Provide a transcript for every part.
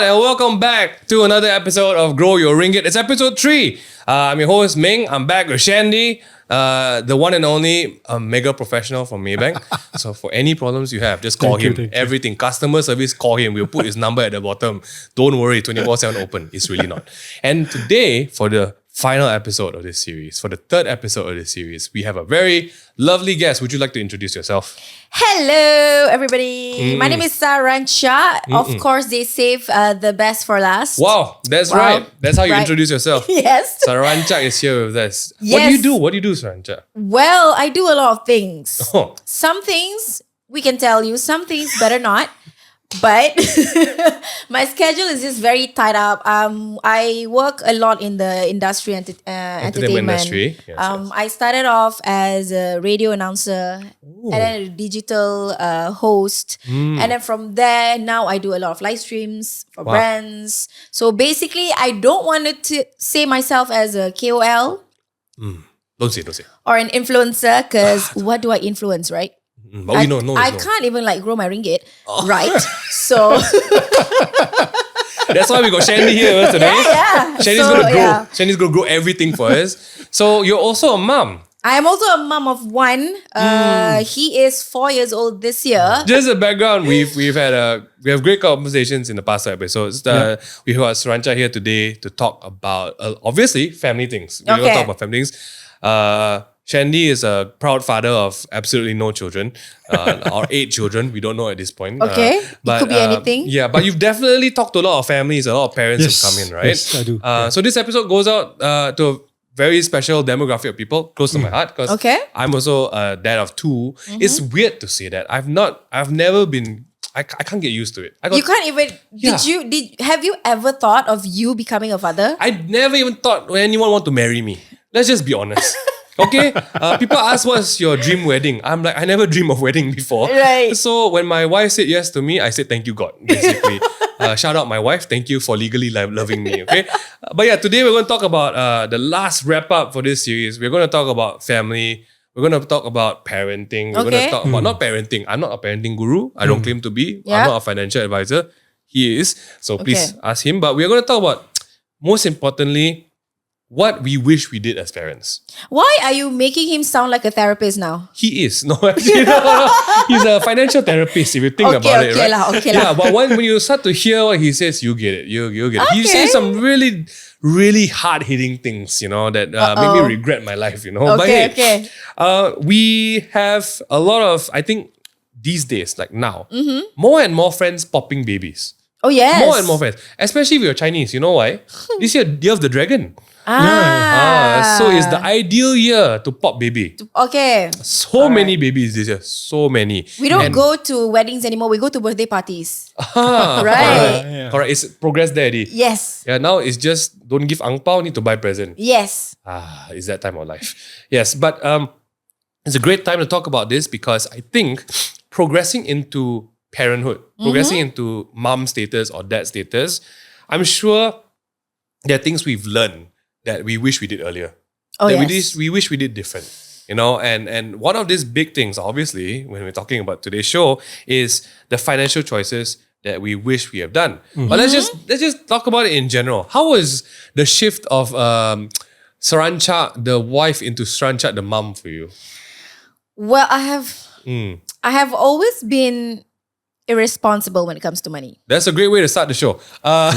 everyone, and welcome back to another episode of Grow Your Ringgit. It's episode 3. I'm your host, Ming. I'm back with Shandy, the one and only mega professional from Maybank. So for any problems you have, just call him. Everything. Customer service, call him. We'll put his number at the bottom. Don't worry, 24/7 open. It's really not. And today, for the final episode of this series, for the third episode of this series, we have a very lovely guest. Would you like to introduce yourself? Hello, everybody. My name is Sarancha. Of course, they save the best for last. Wow, that's right. That's how you introduce yourself. Yes. Sarancha is here with us. Yes. What do you do, Sarancha? Well, I do a lot of things. Oh. Some things we can tell you, some things better not. But my schedule is just very tied up. I work a lot in the industry and entertainment industry. Yes, yes. I started off as a radio announcer and then a digital host. And then from there, now I do a lot of live streams for brands. So basically, I don't want to say myself as a KOL. Don't say. Or an influencer, because what do I influence, right? But we know. I can't even grow my ringgit, right? So that's why we got Shandy here with us today. Yeah. Shandy's gonna grow. Yeah. Shandy's gonna grow everything for us. So you're also a mom. I am also a mom of one. He is 4 years old this year. Just a background, we have great conversations in the past episodes. We've got Sarancha here today to talk about obviously family things. We're gonna talk about family things. Shandy is a proud father of absolutely no children, or 8 children. We don't know at this point. Okay, but, it could be anything. Yeah, but you've definitely talked to a lot of families, a lot of parents who come in, right? Yes, I do. So this episode goes out to a very special demographic of people close to my heart, because I'm also a dad of 2. It's weird to say that. I've never been. I can't get used to it. You can't even. Have you ever thought of you becoming a father? I never even thought anyone want to marry me. Let's just be honest. Okay, people ask what's your dream wedding. I'm like, I never dreamed of wedding before. Right. So when my wife said yes to me, I said thank you God, basically. Shout out my wife. Thank you for legally loving me. Okay, but yeah, today we're going to talk about the last wrap up for this series. We're going to talk about family. We're going to talk about parenting. We're going to talk about not parenting. I'm not a parenting guru. I don't claim to be. I'm not a financial advisor. He is. So please ask him. But we're going to talk about, most importantly, what we wish we did as parents. Why are you making him sound like a therapist now? He is. No, actually, no. He's a financial therapist, if you think about it, right? Yeah, but when you start to hear what he says, you get it. You get it. He says some really, really hard-hitting things, that made me regret my life, But hey, we have a lot of, I think, these days, like now, more and more friends popping babies. Oh, yes. More and more friends. Especially if you're Chinese. You know why? This year, Year of the Dragon. So it's the ideal year to pop baby. Okay. So many babies this year. So many. We don't go to weddings anymore. We go to birthday parties. Right. Correct. It's progress there, Eddie. Yes. Yeah, now it's just don't give ang pao, need to buy present. Yes. It's that time of life. Yes, but it's a great time to talk about this, because I think progressing into parenthood, progressing into mom status or dad status, I'm sure there are things we've learned that we wish we did earlier. We wish we did different. And one of these big things, obviously, when we're talking about today's show, is the financial choices that we wish we have done. But let's just talk about it in general. How was the shift of Sarancha, the wife, into Sarancha, the mom, for you? Well, I have always been irresponsible when it comes to money. That's a great way to start the show. I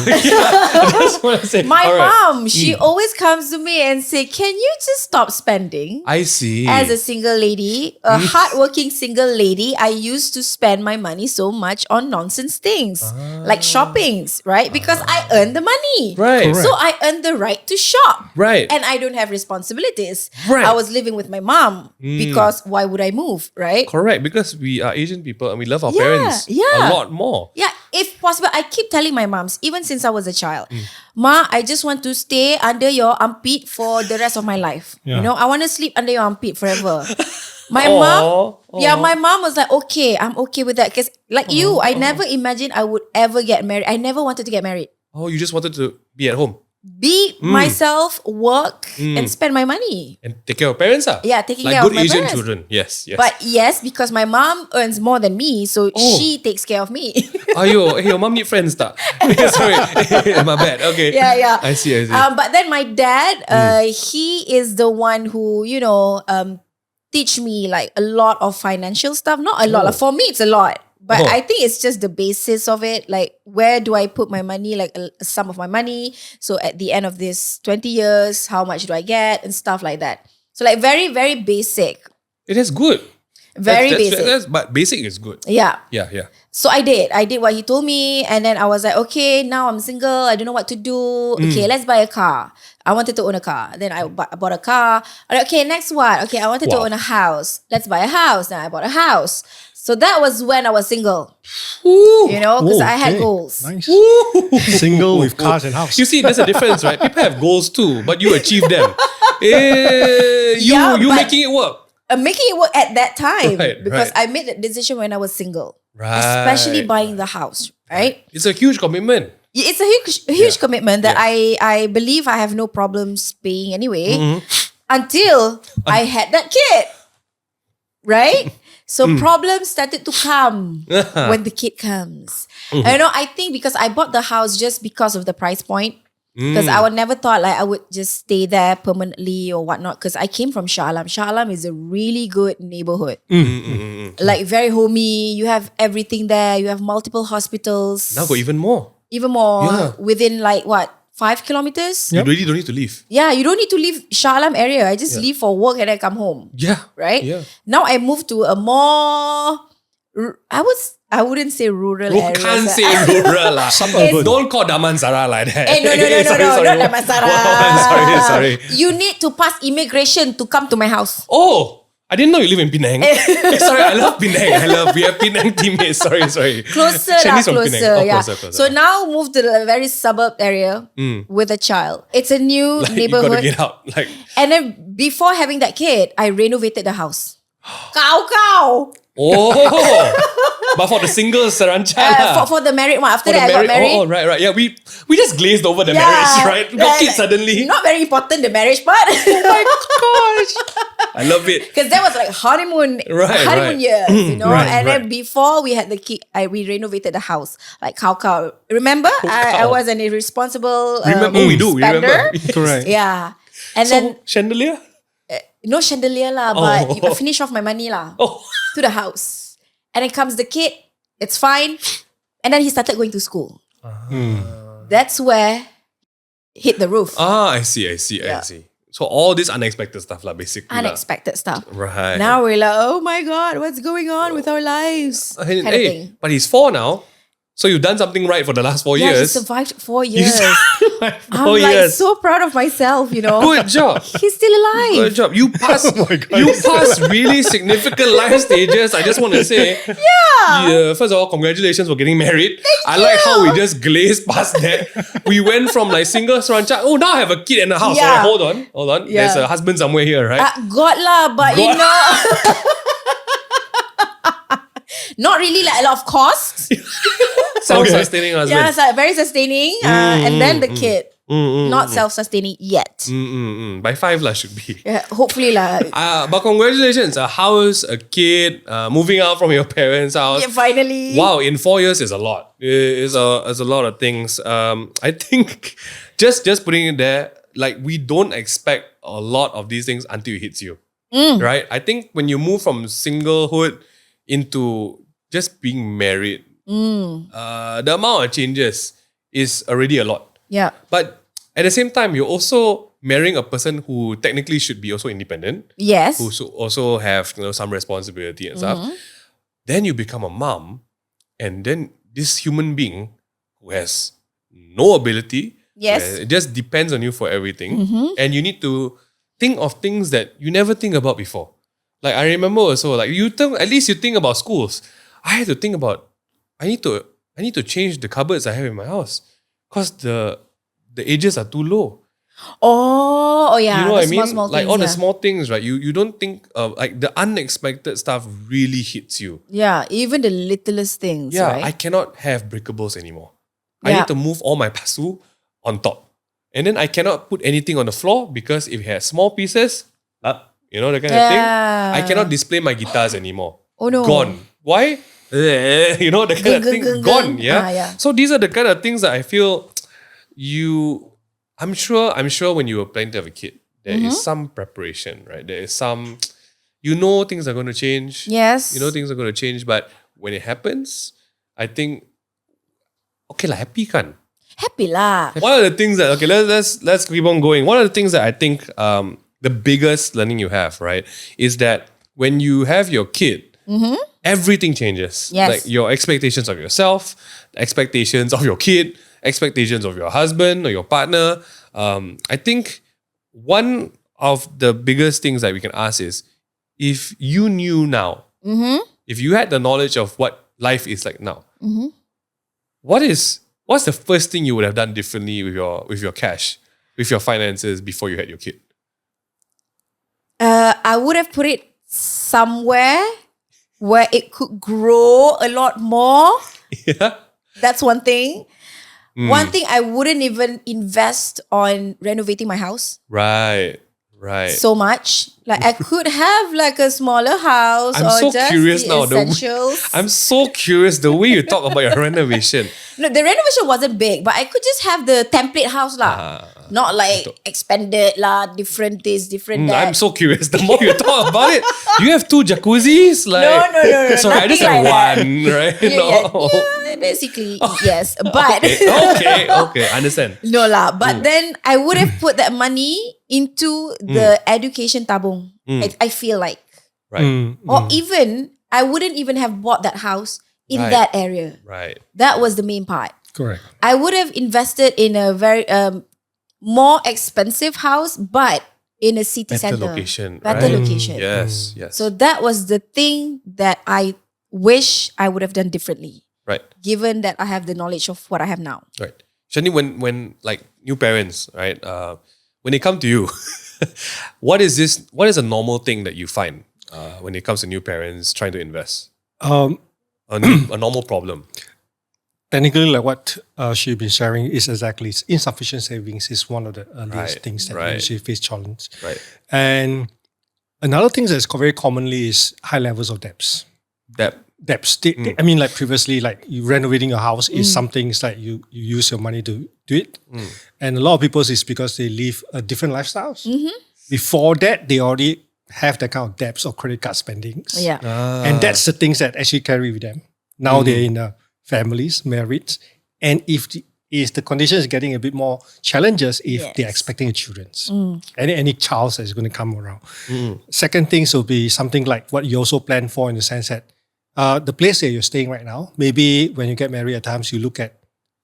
just want to say. My mom, she always comes to me and say, can you just stop spending? I see. As a single lady, a hardworking single lady, I used to spend my money so much on nonsense things. Like shoppings, right? Because I earn the money. Right. So I earn the right to shop. Right. And I don't have responsibilities. Right. I was living with my mom because why would I move, right? Correct. Because we are Asian people and we love our parents. A lot more. Yeah, if possible, I keep telling my moms, even since I was a child, Ma, I just want to stay under your armpit for the rest of my life. Yeah. I want to sleep under your armpit forever. My mom was like, okay, I'm okay with that. Because I never imagined I would ever get married. I never wanted to get married. Oh, you just wanted to be at home? be myself, work, and spend my money. And take care of parents. Yeah, taking like care good of my Asian parents. children. Yes, yes. But yes, because my mom earns more than me, so she takes care of me. Ayo, hey, your mom need friends tak? Sorry, my bad. Okay. Yeah. I see. But then my dad, he is the one who, teach me like a lot of financial stuff. Not a lot. Like, for me, it's a lot. But I think it's just the basis of it. Like, where do I put my money? Like a sum of my money. So at the end of this 20 years, how much do I get? And stuff like that. So like very, very basic. It is good. Very basic. But basic is good. Yeah. Yeah. So I did what he told me. And then I was like, okay, now I'm single. I don't know what to do. Okay, let's buy a car. I wanted to own a car. Then I bought a car. I'm like, okay, next what? Okay, I wanted to own a house. Let's buy a house. Then I bought a house. So that was when I was single. Ooh. Because I had goals. Nice. Single with cars and house. You see, there's a difference, right? People have goals too, but you achieve them. You making it work. Making it work at that time. Because right. I made that decision when I was single. Right. Especially buying the house, right? It's a huge commitment. It's a huge commitment that I believe I have no problems paying anyway. Until I had that kid. Right? So problems started to come when the kid comes. I think because I bought the house just because of the price point. Because I would never thought like I would just stay there permanently or whatnot. Because I came from Shah Alam. Shah Alam is a really good neighborhood. Like very homey. You have everything there. You have multiple hospitals. Now got even more. Even more. Yeah. Within like 5 kilometers? You really don't need to leave. Yeah, you don't need to leave Shah Alam area. I just leave for work and I come home. Yeah. Right? Yeah. Now I moved to a more... I wouldn't say rural area. Can't say rural lah. Don't call Damansara like that. No, not Damansara. Sorry. You need to pass immigration to come to my house. Oh, I didn't know you live in Penang. Sorry, I love Penang. We have Penang teammates. Sorry. Closer. Closer. So now move to the very suburb area with a child. It's a new neighborhood. You gotta get out. And then before having that kid, I renovated the house. Cow. Oh, but for the single Sarancha. For the married one. After that, I got married. Oh, right. Yeah, we just glazed over the marriage, right? Got kids suddenly. Not very important, the marriage part. Oh my gosh. I love it. Because that was like honeymoon years, and then before we had the kid, we renovated the house. Like cow. Remember? I was an irresponsible we do. spender. We remember. Correct. Yeah. And then chandelier? no chandelier lah, but I finish off my money lah to the house. And then comes the kid, it's fine. And then he started going to school. That's where hit the roof. I see. So all this unexpected stuff lah, basically. Unexpected stuff. Right. Now we're like, oh my God, what's going on with our lives? Kind of thing. But he's 4 now. So you've done something right for the last 4 Yeah, he years. survived 4 years. I'm 4 like years. so proud of myself, Good job. He's still alive. Good job. You passed really significant life stages. I just want to say, first of all, congratulations for getting married. I like how we just glazed past that. We went from like single Sarancha. Oh, now I have a kid and a house. Yeah. Alright, hold on. Yeah. There's a husband somewhere here, right? God lah, but not really like a lot of costs. Self-sustaining husband. Yeah, so very sustaining. And then the kid. Not self-sustaining yet. By 5 lah should be. Yeah, hopefully lah. But congratulations. A house, a kid, moving out from your parents' house. Yeah, finally. Wow, in 4 years is a lot. It's a lot of things. I think just putting it there, like we don't expect a lot of these things until it hits you. Right? I think when you move from singlehood into just being married, the amount of changes is already a lot. Yeah. But at the same time, you're also marrying a person who technically should be also independent. Yes. Who also have some responsibility and stuff. Then you become a mom, and then this human being who has no ability, it just depends on you for everything, and you need to think of things that you never think about before. Like I remember also, like at least you think about schools. I had to think about I need to change the cupboards I have in my house because the edges are too low. Oh yeah. You know what I mean? Small Like things, all the small things, right? You don't think of like the unexpected stuff really hits you. Yeah, even the littlest things. Yeah, right? I cannot have breakables anymore. I need to move all my pasu on top. And then I cannot put anything on the floor because if it has small pieces, you know, that kind of thing, I cannot display my guitars anymore. Oh no. Gone. Why? You know, the kind of thing, gone. Yeah? So these are the kind of things that I feel I'm sure when you were planning to have a kid, there is some preparation, right? There is some, things are going to change. Yes. Things are going to change. But when it happens, I think, okay lah, happy kan? Happy lah. One of the things that, okay, let's keep on going. One of the things that I think the biggest learning you have, right, is that when you have your kid, everything changes. Yes. Like your expectations of yourself, expectations of your kid, expectations of your husband or your partner. I think one of the biggest things that we can ask is, if you knew now, if you had the knowledge of what life is like now, what's the first thing you would have done differently with your cash, with your finances before you had your kid? I would have put it somewhere where it could grow a lot more. Yeah. That's one thing. One thing, I wouldn't even invest on renovating my house Right. so much. Like I could have like a smaller house I'm or so just curious the now. essentials. I'm so curious the way you talk about your renovation. No, the renovation wasn't big, but I could just have the template house lah. Not like expanded lah, different this, different that. I'm so curious. The more you talk about it, you have 2 jacuzzis? Like, No. Sorry, I just nothing have like that. one, right? Yeah, basically, yes. But Okay, understand. no lah. But then I would have put that money into the education tabung. I feel like. Right. Or even, I wouldn't even have bought that house in Right. that area. Right. That was the main part. Correct. I would have invested in a very more expensive house, but in a city Better center. location. Better right? location. Yes. So that was the thing that I wish I would have done differently, Right. given that I have the knowledge of what I have now. Right. Shani, when like new parents, right? When they come to you, what is a normal thing that you find when it comes to new parents trying to invest? A normal problem. Technically, like what she's been sharing is exactly insufficient savings is one of the earliest Right, things that right. we usually face challenge. Right. And another thing that's very commonly is high levels of debts. Debts. I mean, like previously, like you renovating your house is something. It's like you use your money to do it, and a lot of people is because they live a different lifestyles. Before that, they already have that kind of debts or credit card spendings. Yeah. And that's the things that actually carry with them. Now they're in families, married, and if the condition is getting a bit more challenges if they're expecting a children. Any child that is going to come around. Second things will be something like what you also plan for, in the sense that the place that you're staying right now, maybe when you get married at times you look at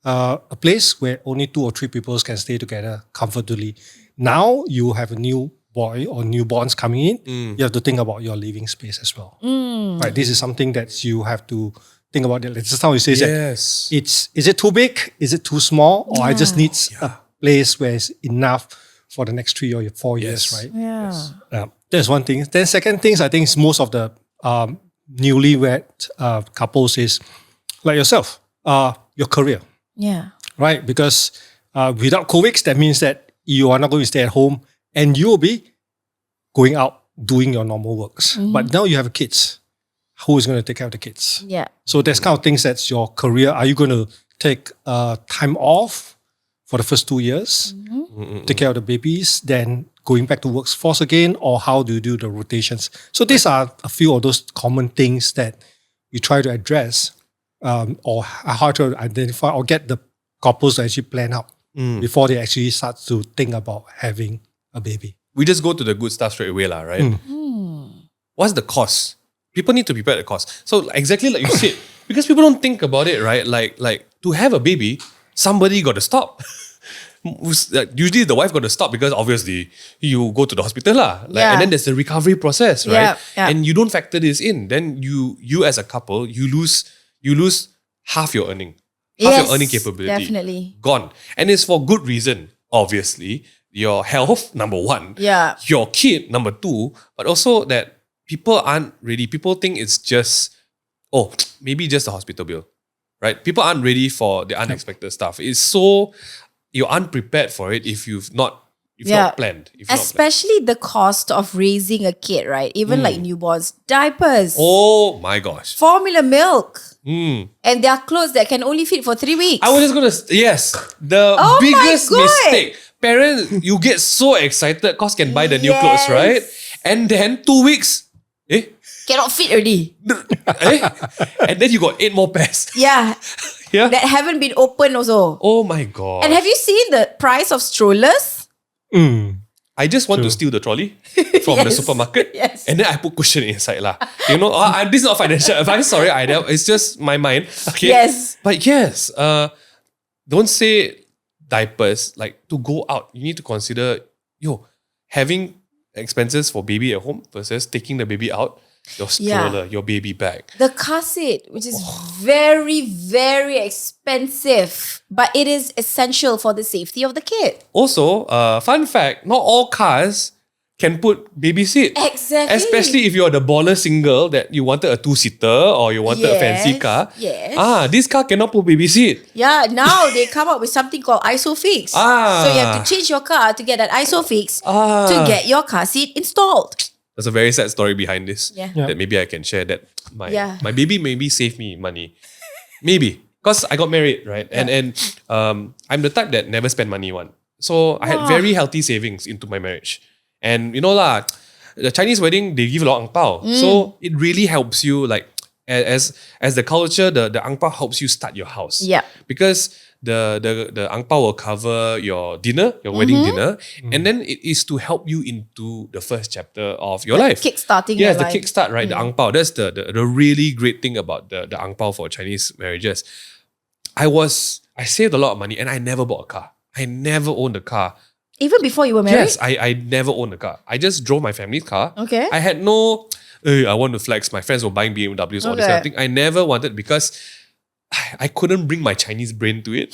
a place where only 2 or 3 people can stay together comfortably. Now you have a new boy or newborns coming in, you have to think about your living space as well. Right, this is something that you have to think about. Just how you say Yes. that is it too big? Is it too small? Or I just need a place where it's enough for the next 3 or 4 years, right? Yeah. That's one thing. Then second things, I think is most of the newlywed couples is like yourself, your career, Yeah. right? Because without COVID, that means that you are not going to stay at home and you will be going out doing your normal works. But now you have kids. Who is going to take care of the kids? Yeah. So there's kind of things that's your career. Are you going to take time off for the first 2 years, take care of the babies, then going back to workforce again, or how do you do the rotations? So these are a few of those common things that we try to address, or how to identify or get the couples to actually plan out before they actually start to think about having a baby. We just go to the good stuff straight away, lah, right? What's the cost? People need to prepare the cost. So exactly like you said, because people don't think about it, right? Like to have a baby, somebody got to stop. Usually the wife got to stop because obviously you go to the hospital lah. And then there's the recovery process, right? Yeah. And you don't factor this in. Then you as a couple, you lose half your earning. Half your earning capability. Definitely. Gone. And it's for good reason, obviously. Your health, number 1. Yeah. Your kid, number 2. But also that people think it's just, maybe just a hospital bill, right? People aren't ready for the unexpected stuff. It's so you're unprepared for it if you've not planned. If you've not planned. Especially the cost of raising a kid, right? Even like newborns, diapers, Oh my gosh. formula milk, and there are clothes that can only fit for 3 weeks. I was just gonna the Oh my biggest God. mistake. Parents, you get so excited because can buy the new clothes, Yes. right? And then 2 weeks, Cannot fit already. and then you got 8 more pairs. Yeah, Yeah. that haven't been opened also. Oh my god. And have you seen the price of strollers? I just want to steal the trolley from the Yes. supermarket. Yes. And then I put cushion inside lah. You know, this is not financial advice. Sorry, it's just my mind. Okay. Yes. But yes, don't say diapers. Like to go out, you need to consider having expenses for baby at home versus taking the baby out, your stroller, your baby bag. The car seat, which is very, very expensive, but it is essential for the safety of the kid. Also, fun fact, not all cars can put baby seat. Exactly. Especially if you're the baller single that you wanted a 2-seater or you wanted a fancy car. Yes. This car cannot put baby seat. Yeah, now they come up with something called ISOFIX. So you have to change your car to get that ISOFIX to get your car seat installed. There's a very sad story behind this. Yeah. That maybe I can share that my baby maybe saved me money. Maybe. Because I got married, right? And I'm the type that never spend money one. So I had very healthy savings into my marriage. And you know lah, the Chinese wedding, they give a lot of ang pao. So it really helps you like as the culture, the ang pao helps you start your house. Yeah. Because the ang pao will cover your dinner, your wedding dinner. And then it is to help you into the first chapter of your life. Kickstarting Yes, your the life. kickstart, right? The ang pao. That's the really great thing about the ang pao for Chinese marriages. I saved a lot of money and I never bought a car. I never owned a car. Even before you were married? Yes, I never owned a car. I just drove my family's car. Okay. I had no, I want to flex. My friends were buying BMWs, all this kind of thing. I never wanted because I couldn't bring my Chinese brain to it.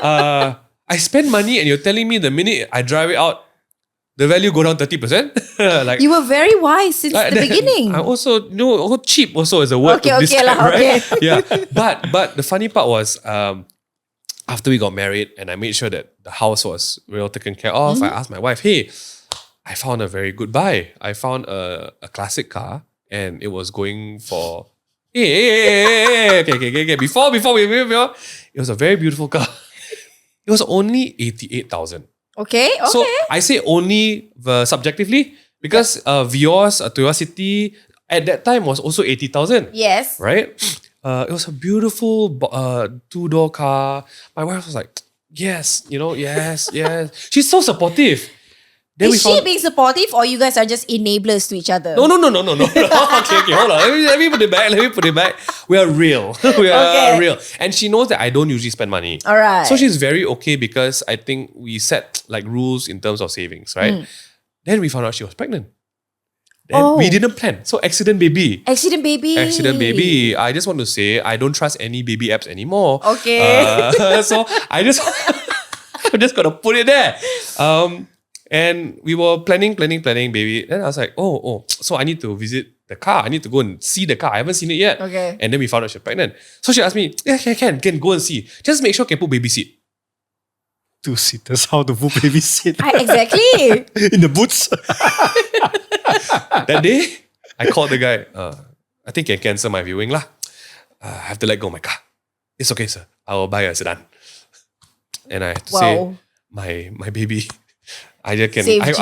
I spend money and you're telling me the minute I drive it out, the value go down 30%. Like You were very wise since the beginning. I also, cheap also is a word to describe, right? Yeah. But the funny part was, after we got married and I made sure that the house was well taken care of, I asked my wife, hey, I found a very good buy. I found a classic car and it was going for, okay. Before, it was a very beautiful car. It was only 88,000. Okay. So I say only subjectively because Vios, Toyota City at that time was also 80,000. Yes. Right? It was a beautiful 2-door car. My wife was like, yes. She's so supportive. Then Is she being supportive or you guys are just enablers to each other? No. Okay, hold on. Let me put it back. We are real. We are real. And she knows that I don't usually spend money. All right. So she's very okay because I think we set like rules in terms of savings, right? Then we found out she was pregnant. Then we didn't plan. So accident baby. Accident baby. I just want to say I don't trust any baby apps anymore. Okay. So I'm just gonna put it there. And we were planning, baby. Then I was like, so I need to visit the car. I need to go and see the car. I haven't seen it yet. Okay. And then we found out she's pregnant. So she asked me, yeah, can go and see. Just make sure can put baby seat. 2-seaters, how to put baby seat? Exactly. In the boots. That day, I called the guy. I think can cancel my viewing lah. I have to let go of my car. It's okay, sir. I will buy a sedan. And I have to say, my baby, I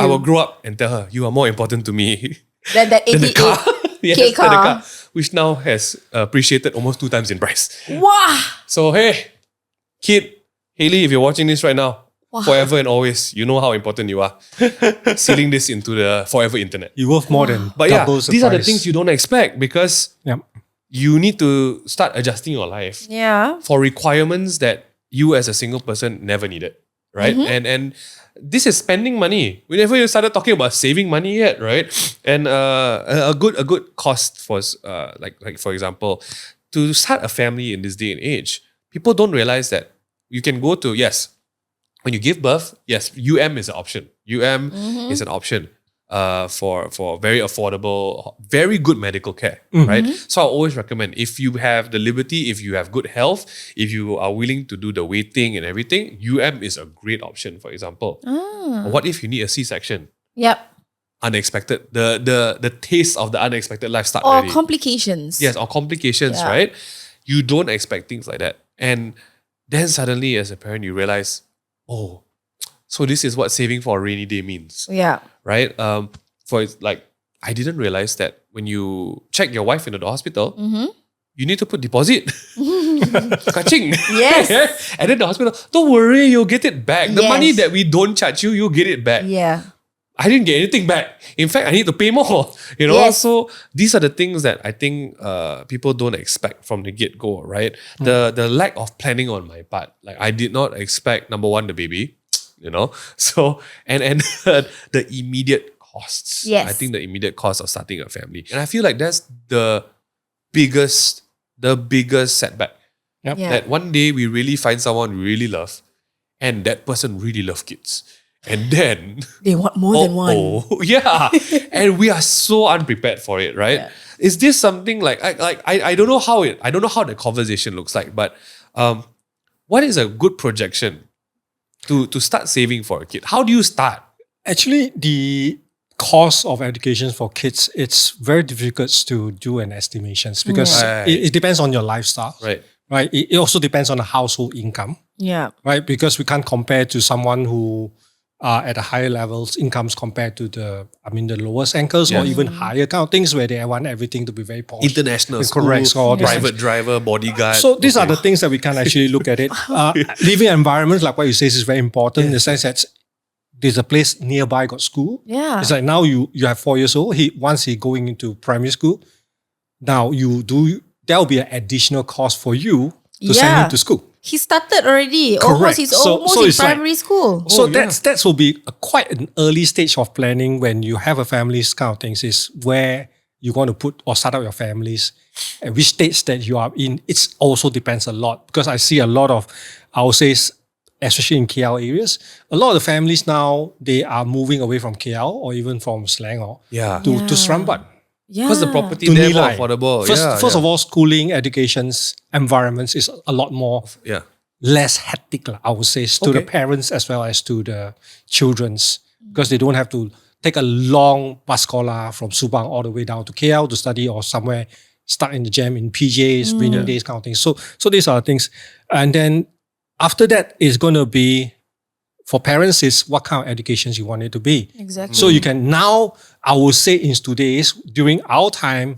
will grow up and tell her, you are more important to me Than that than the 88 car. Yes, K than the car. car, which now has appreciated almost 2 times in price. Wow. So hey, kid, Haley, if you're watching this right now, forever and always, you know how important you are. Sealing this into the forever internet. You're worth more than But yeah, double the these are the price. things you don't expect because you need to start adjusting your life Yeah. for requirements that you as a single person never needed, right? And this is spending money. We never even started talking about saving money yet, right? And a good cost was like for example, to start a family in this day and age, people don't realize that you can go to when you give birth, yes, UM is an option. UM is an option. for very affordable, very good medical care, right? So I always recommend, if you have the liberty, if you have good health, if you are willing to do the waiting and everything, UM is a great option, for example. Or what if you need a C-section? Yep. Unexpected, the taste of the unexpected life start Or already. complications. Yes, or complications, right? You don't expect things like that. And then suddenly as a parent, you realize, oh, so this is what saving for a rainy day means, Yeah. right? I didn't realize that when you check your wife into the hospital, you need to put deposit. Kaching. Yes. And then the hospital, don't worry, you'll get it back. The Yes. money that we don't charge you, you'll get it back. Yeah. I didn't get anything back. In fact, I need to pay more. Yes. So these are the things that I think people don't expect from the get-go, right? The lack of planning on my part. Like, I did not expect, number one, the baby, So and the immediate costs. Yes. I think the immediate cost of starting a family. And I feel like that's the biggest setback. Yep. Yeah. That one day we really find someone we really love, and that person really love kids. And then They want more than one. Oh, yeah. And we are so unprepared for it, right? Yeah. Is this something I don't know how the conversation looks like, but what is a good projection to start saving for a kid? How do you start? Actually, the cost of education for kids, it's very difficult to do an estimations because Right. it depends on your lifestyle. Right. Right. It also depends on the household income. Yeah. Right. Because we can't compare to someone who are at a higher levels incomes compared to the lowest ankles or Yes. even higher kind of things where they want everything to be very posh. International school, Correct. So private driver, bodyguard. So these are the things that we can actually look at it. Living environments, like what you say, is very important in the sense that there's a place nearby got school. Yeah. It's like now you have 4 years old. Once he going into primary school, now there will be an additional cost for you to send him to school. He started already. Correct. He's So almost in it's like- primary school. So that will be quite an early stage of planning when you have a family kind of things, is where you want to put or start up your families and which stage that you are in. It also depends a lot because I see a lot of, I would say, especially in KL areas, a lot of the families now, they are moving away from KL or even from Selangor to Seremban. Yeah. Because the property To there more Nilai. affordable. First of all, schooling, education's environments is a lot more less hectic, I would say, to the parents as well as to the children's, because they don't have to take a long bus sekolah from Subang all the way down to KL to study or somewhere stuck in the jam in PJs, rainy days kind of things. So these are the things. And then after that is going to be, for parents, is what kind of education you want it to be. Exactly. So you can now, I would say in today's, during our time,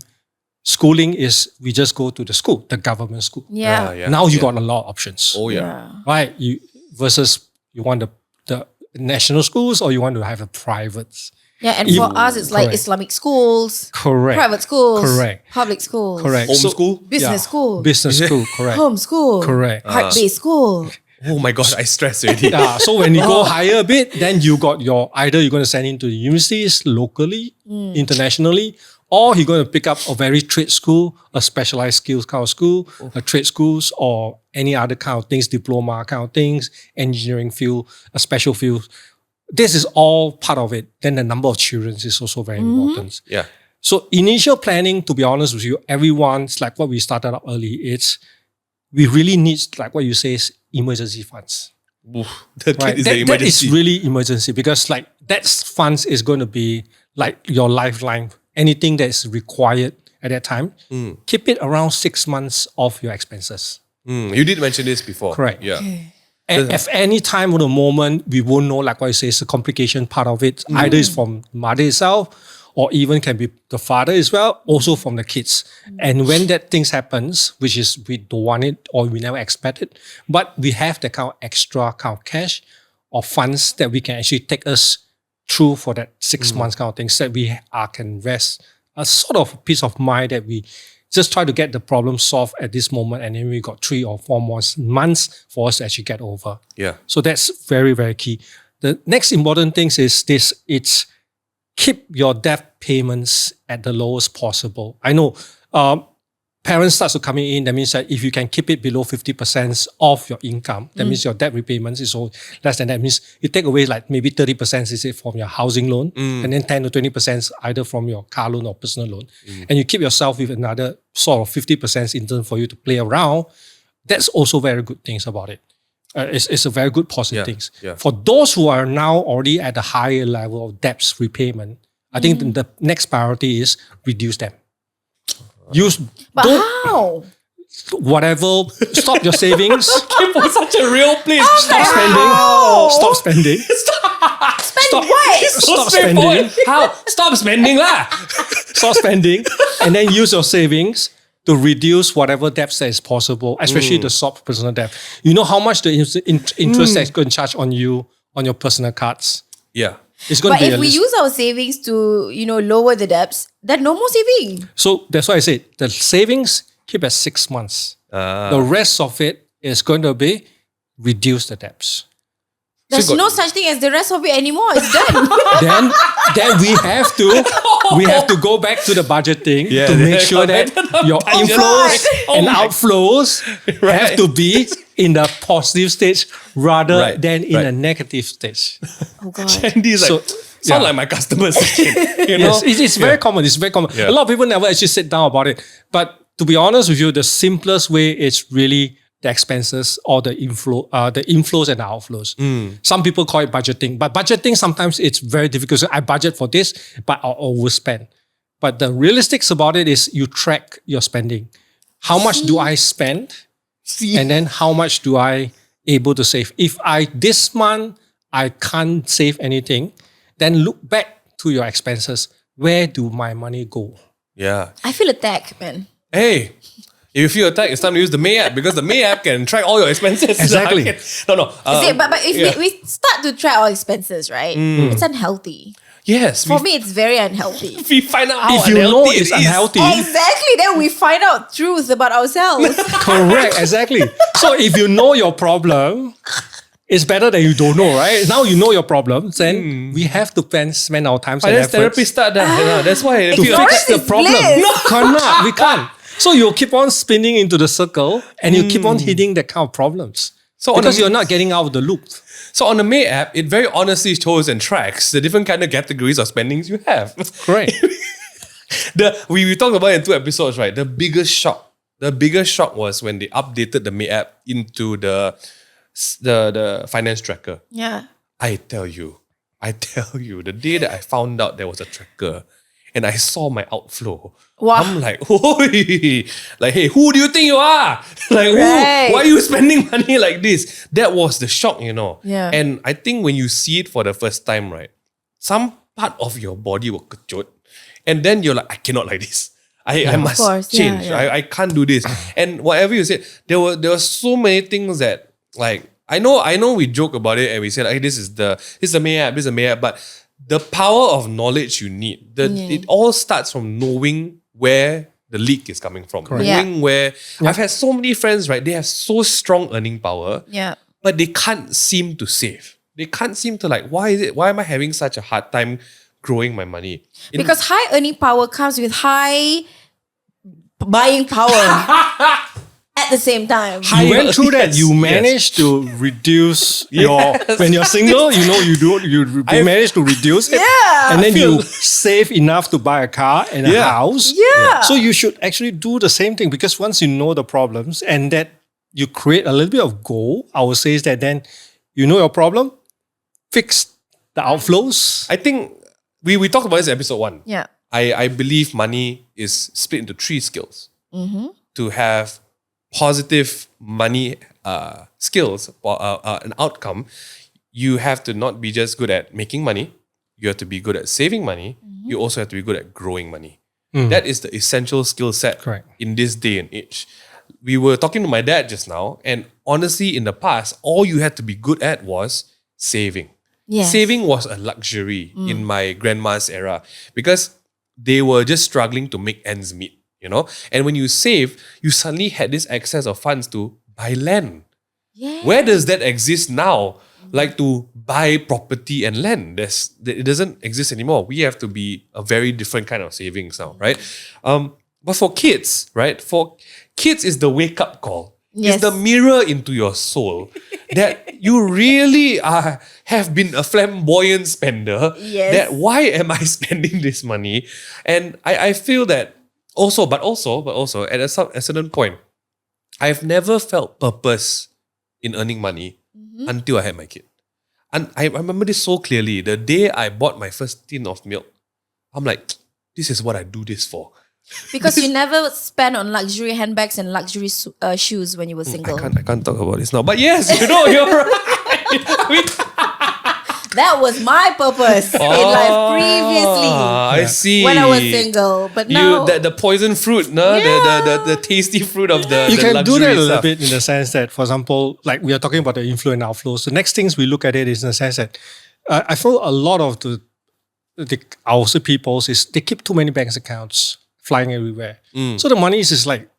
schooling is we just go to the school, the government school. Yeah. Now you got a lot of options. Oh yeah. Right? Versus you want the national schools or you want to have a private. Yeah, and for us, it's like Correct. Islamic schools, Correct. private schools, Correct. public schools, Correct. Homeschool? business school, Business school, correct. home school, Correct. heart-based school. Oh my gosh, I stress already. So when you go higher a bit, then you got either you're going to send into universities locally, internationally, or you're going to pick up a very trade school, a specialized skills kind of school, a trade schools, or any other kind of things, diploma kind of things, engineering field, a special field. This is all part of it. Then the number of children is also very important. Yeah. So initial planning, to be honest with you, everyone's like what we started up early, we really need, like what you say, is emergency funds. Oof, the kid Right? is the That emergency. is really emergency because like that funds is going to be like your lifeline. Anything that is required at that time, keep it around 6 months of your expenses. You did mention this before. Correct. Yeah. And if any time of the moment, we won't know, like what you say, it's a complication part of it. Either it's from mother itself or even can be the father as well, also from the kids. And when that things happens, which is we don't want it or we never expect it, but we have that kind of extra kind of cash or funds that we can actually take us through for that 6 months kind of things that we can rest a sort of peace of mind that we just try to get the problem solved at this moment, and then we got 3 or 4 months for us to actually get over. Yeah. So that's very, very key. The next important thing is this, it's keep your debt payments at the lowest possible. I know parents starts to coming in, that means that if you can keep it below 50% of your income, that means your debt repayments is all less than that. Means you take away like maybe 30% is it from your housing loan, and then 10 to 20% either from your car loan or personal loan, and you keep yourself with another sort of 50% in turn for you to play around. That's also very good things about it. It's a very good positive things. Yeah. For those who are now already at a higher level of debts repayment, I think the next priority is reduce them. But how? Whatever, stop your savings. Came from such a real place. Stop spending. Stop spending. Spend what? Stop spending. How? Stop spending lah. Stop spending. And then use your savings to reduce whatever debts that is possible, especially the soft personal debt. You know how much the interest that's going to charge on you on your personal cards? Yeah. It's going But to be if we use our savings to, lower the debts, then no more saving. So that's why I said the savings keep at 6 months. The rest of it is going to be reduce the debts. There's no such thing as the rest of it anymore. It's done. then we have to go back to the budgeting to make sure that your inflows and outflows have to be in the positive stage rather than in a negative stage. Oh God. Andy's like, sound like my customers. Yes, it's very common. It's very common. Yeah. A lot of people never actually sit down about it. But to be honest with you, the simplest way is really the expenses or the inflows and the outflows. Some people call it budgeting, but budgeting sometimes it's very difficult. So I budget for this, but I'll overspend. But the realistics about it is you track your spending. How much do I spend? And then how much do I able to save? If this month I can't save anything, then look back to your expenses. Where do my money go? Yeah. I feel attacked, man. Hey, if you feel attacked, it's time to use the May app because the May app can track all your expenses. Exactly. No. But if we start to track our expenses, right? It's unhealthy. Yes. For me, it's very unhealthy. We find out how If you know unhealthy it's it is. unhealthy, Exactly. Then we find out truth about ourselves. correct, exactly. So if you know your problem, it's better than you don't know, right? Now you know your problems, then we have to spend our time and Finance efforts therapy start that. That's why to fix the is problem. bliss. No, we can't. So you'll keep on spinning into the circle and you keep on hitting that kind of problems. So because you're not getting out of the loop. So on the May app, it very honestly shows and tracks the different kind of categories of spendings you have. Correct. We talked about it in 2 episodes, right? The biggest shock was when they updated the May app into the finance tracker. Yeah. I tell you, the day that I found out there was a tracker and I saw my outflow, Wow. I'm like, oi, like, hey, who do you think you are? Like, Right. why are you spending money like this? That was the shock, Yeah. And I think when you see it for the first time, right, some part of your body will kejut. And then you're like, I cannot like this. I must course. Yeah, change. yeah. I can't do this. And whatever you said, there were so many things that, like, I know we joke about it and we say, like, hey, this is the May app, but the power of knowledge you need, it all starts from knowing where the leak is coming from. Correct. Knowing where I've had so many friends, right? They have so strong earning power, Yeah. but they can't seem to save. They can't seem to why am I having such a hard time growing my money? Because high earning power comes with high buying power at the same time. You went through that. Yes, You yes. managed to reduce when you're single. You managed to reduce it, Yeah. and then you save enough to buy a car and a Yeah. house. Yeah. So you should actually do the same thing because once you know the problems and that you create a little bit of goal, I would say is that then you know your problem, fix the outflows. I think we talked about this in episode 1. Yeah. I believe money is split into 3 skills. To have positive money skills or an outcome, you have to not be just good at making money. You have to be good at saving money. You also have to be good at growing money. That is the essential skill set Correct. in this day and age. We were talking to my dad just now, and honestly, in the past, all you had to be good at was saving. Yes. Saving was a luxury in my grandma's era because they were just struggling to make ends meet, And when you save, you suddenly had this excess of funds to buy land. Yeah. Where does that exist now? Like to buy property and land. It doesn't exist anymore. We have to be a very different kind of savings now, right? But for kids, right? For kids is the wake-up call. Yes. It's the mirror into your soul that you really have been a flamboyant spender. Yes. That why am I spending this money? And I feel that but also at a certain point, I've never felt purpose in earning money until I had my kid. And I remember this so clearly. The day I bought my first tin of milk, I'm like, this is what I do this for. Because you never spent on luxury handbags and luxury shoes when you were single. I can't talk about this now. But yes, you're right. I mean, that was my purpose in life previously. I see. When I was single. But now... the poison fruit, no? The tasty fruit of the You can do luxury that a little stuff. bit in the sense that, for example, like we are talking about the inflow and outflow. So next things we look at it is in the sense that I feel a lot of the our peoples is they keep too many bank accounts flying everywhere. So the money is just like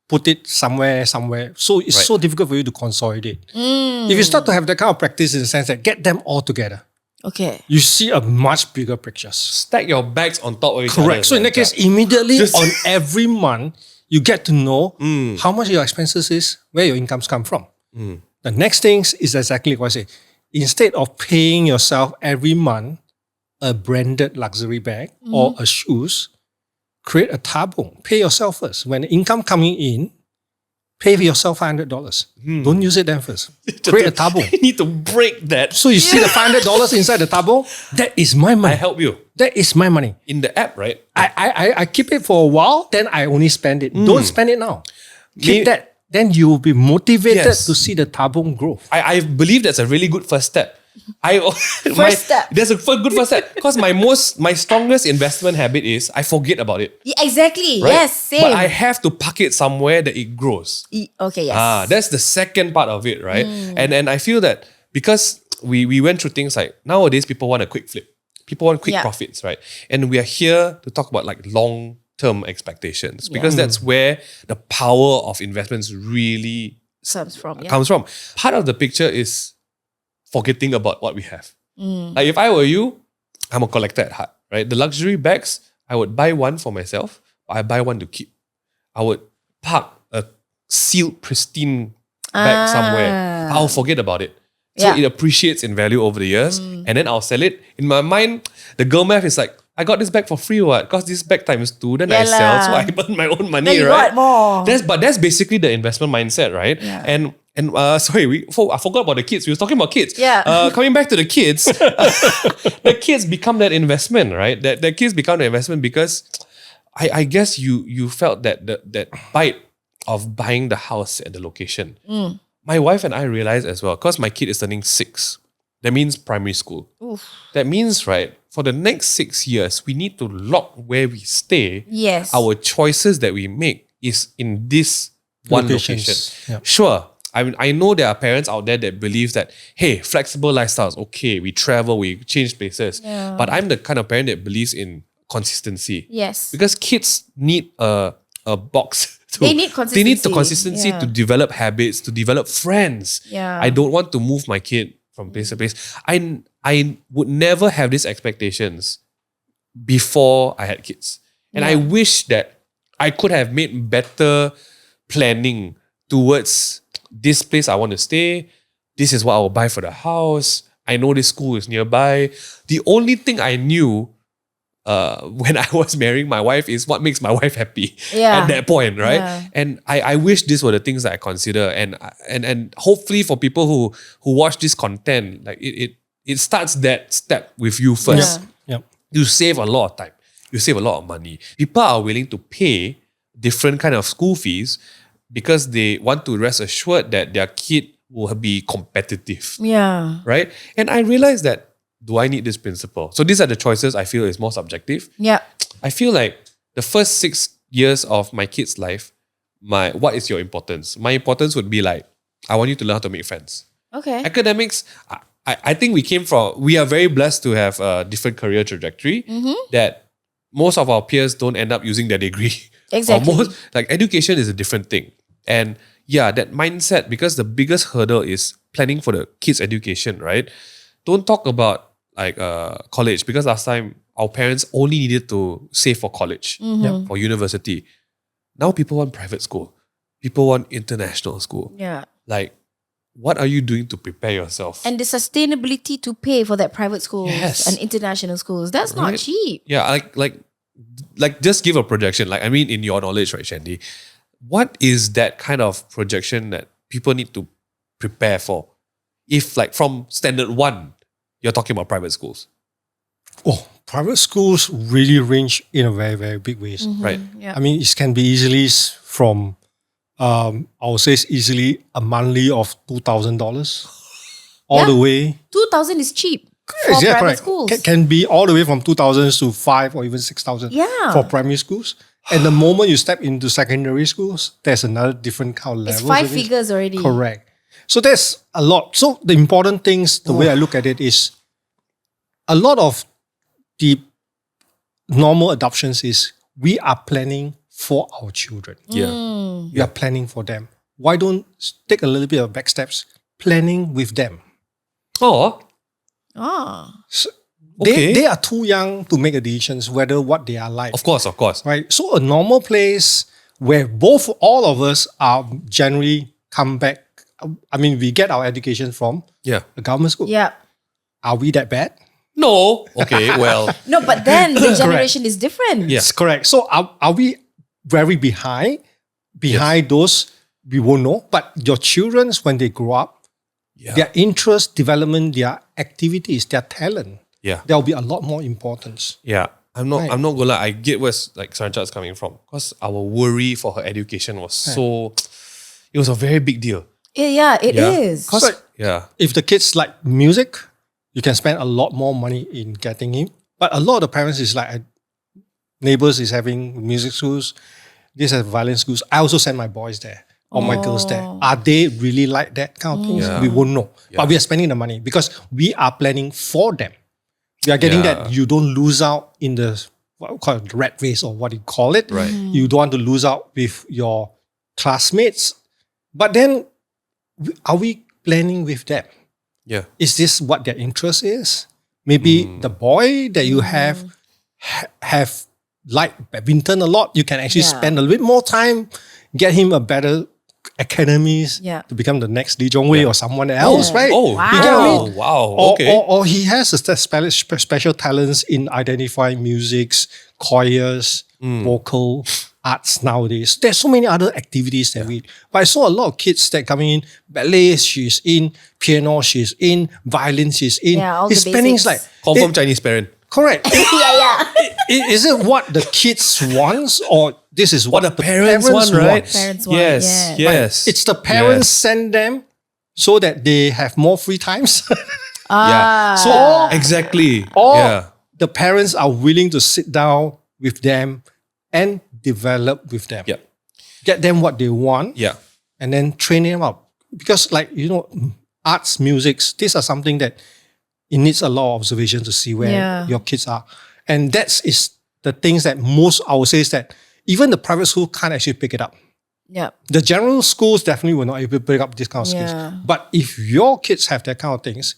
put it somewhere. So it's so difficult for you to consolidate. If you start to have that kind of practice in the sense that get them all together, okay, you see a much bigger picture. Stack your bags on top of each other. Correct. So in that case, immediately on every month, you get to know how much your expenses is, where your incomes come from. The next thing is exactly what I say. Instead of paying yourself every month a branded luxury bag or a shoes, create a tabung. Pay yourself first. When the income coming in, pay yourself $500. Don't use it then first. Create a tabung. You need to break that. So you see the $500 inside the tabung? That is my money. I help you. That is my money. In the app, right? I keep it for a while, then I only spend it. Don't spend it now. Keep that. Then you will be motivated to see the tabung growth. I believe that's a really good first step. Step. That's a good first step. Because my strongest investment habit is I forget about it. Yeah, exactly. Right? Yes, same. But I have to park it somewhere that it grows. Okay, yes. That's the second part of it, right? And I feel that because we went through things like nowadays people want a quick flip. People want quick profits, right? And we are here to talk about like long-term expectations because that's where the power of investments really comes from. Part of the picture is forgetting about what we have. Like if I were you, I'm a collector at heart, right? The luxury bags, I would buy one for myself, or I buy one to keep. I would park a sealed, pristine bag somewhere. I'll forget about it. So it appreciates in value over the years, and then I'll sell it. In my mind, the girl math is like, I got this bag for free, what? Because this bag times 2, then I sell, so I earn my own money, then you right? got more. That's basically the investment mindset, right? Yeah. And sorry, I forgot about the kids. We were talking about kids. Yeah. Coming back to the kids, the kids become that investment, right? The kids become the investment because I guess you felt that bite of buying the house at the location. My wife and I realized as well, because my kid is turning 6. That means primary school. Oof. That means, right, for the next 6 years, we need to lock where we stay. Yes. Our choices that we make is in this one location. Yep. Sure. I know there are parents out there that believe that, hey, flexible lifestyles, okay, we travel, we change places. Yeah. But I'm the kind of parent that believes in consistency. Yes. Because kids need a box. They need They need the consistency. consistency Yeah. to develop habits, to develop friends. Yeah. I don't want to move my kid from place to place. I would never have these expectations before I had kids. And I wish that I could have made better planning towards this place I want to stay. This is what I will buy for the house. I know this school is nearby. The only thing I knew when I was marrying my wife is what makes my wife happy at that point, right? Yeah. And I wish these were the things that I consider. And hopefully for people who watch this content, like it starts that step with you first. Yep. You save a lot of time. You save a lot of money. People are willing to pay different kind of school fees because they want to rest assured that their kid will be competitive. Yeah. Right? And I realized that, do I need this principle? So these are the choices I feel is more subjective. Yeah. I feel like the first 6 years of my kid's life, what is your importance? My importance would be like, I want you to learn how to make friends. Okay. Academics, I think we are very blessed to have a different career trajectory that most of our peers don't end up using their degree. Exactly. Education is a different thing. And yeah, that mindset, because the biggest hurdle is planning for the kids' education, right? Don't talk about college, because last time our parents only needed to save for college, for university. now people want private school. People want international school. Yeah. Like, what are you doing to prepare yourself? And the sustainability to pay for that private schools Yes. and international schools, that's not Right? cheap. Yeah, like just give a projection. Like, I mean, in your knowledge, right, Shandy, what is that kind of projection that people need to prepare for? If like from standard 1, you're talking about private schools, Oh, private schools really range in a very, very big ways. right? Yeah. I mean, it can be easily from, I would say it's easily a monthly of $2,000 all the way. 2,000 is cheap for Yeah, private correct. schools. Can be all the way from 2,000 to 5 or even 6,000 Yeah. for primary schools. And the moment you step into secondary schools, there's another different kind of level. It's 5 figures already. Correct. So there's a lot. So the important things, the way I look at it is a lot of the normal adoptions is we are planning for our children. Yeah. We are planning for them. Why don't take a little bit of back steps, planning with them? Oh, Oh. okay. They are too young to make a decisions whether what they are like. Of course. Right? So a normal place where all of us are generally come back. I mean, we get our education from Yeah. a government school. Yeah. Are we that bad? No. Okay. Well. No, but then the generation is different. Yeah. It's correct. So are we very behind? Behind those, we won't know. But your children, when they grow up, Yeah. their interest, development, their activities, their talent, Yeah. there will be a lot more importance. Yeah. I'm not Right. gonna lie. I get where like Sarancha's coming from. Because our worry for her education was it was a very big deal. Yeah, it Yeah. is. Because Yeah. if the kids like music, you can spend a lot more money in getting him. But a lot of the parents is like, neighbors is having music schools, this has violin schools. I also send my boys there or my girls there. Are they really like that kind of things? Yeah. We won't know. Yeah. But we are spending the money because we are planning for them. We are getting Yeah. that you don't lose out in the what we call it, rat race or what you call it. Right. You don't want to lose out with your classmates. But then, are we planning with them? Yeah. Is this what their interest is? Maybe the boy that you have liked badminton a lot. You can actually Yeah. spend a little bit more time, get him a better academies Yeah. to become the next Lee Jong Wei or someone else, Yeah. right? Oh. Wow. You get what I mean? Wow. Or, Okay. or he has a special talents in identifying musics, choirs, vocal arts nowadays. There's so many other activities that but I saw a lot of kids that coming in, ballet, she's in, piano, she's in, violin, she's in. Yeah, all His the spending is basics. like, Confirm Chinese parent. correct. yeah. Is it what the kids wants or this is what the parents want, right? Parents want, Yes. yeah. Yes. It's the parents Yes. send them so that they have more free times. Yeah. So exactly. Or Yeah. the parents are willing to sit down with them and develop with them. Yeah. Get them what they want Yeah. and then train them up. Because arts, musics, these are something that it needs a lot of observation to see where Yeah. your kids are. And that is the things that most, I would say, is that even the private school can't actually pick it up. Yeah. The general schools definitely will not able to pick up this kind of skills. Yeah. But if your kids have that kind of things,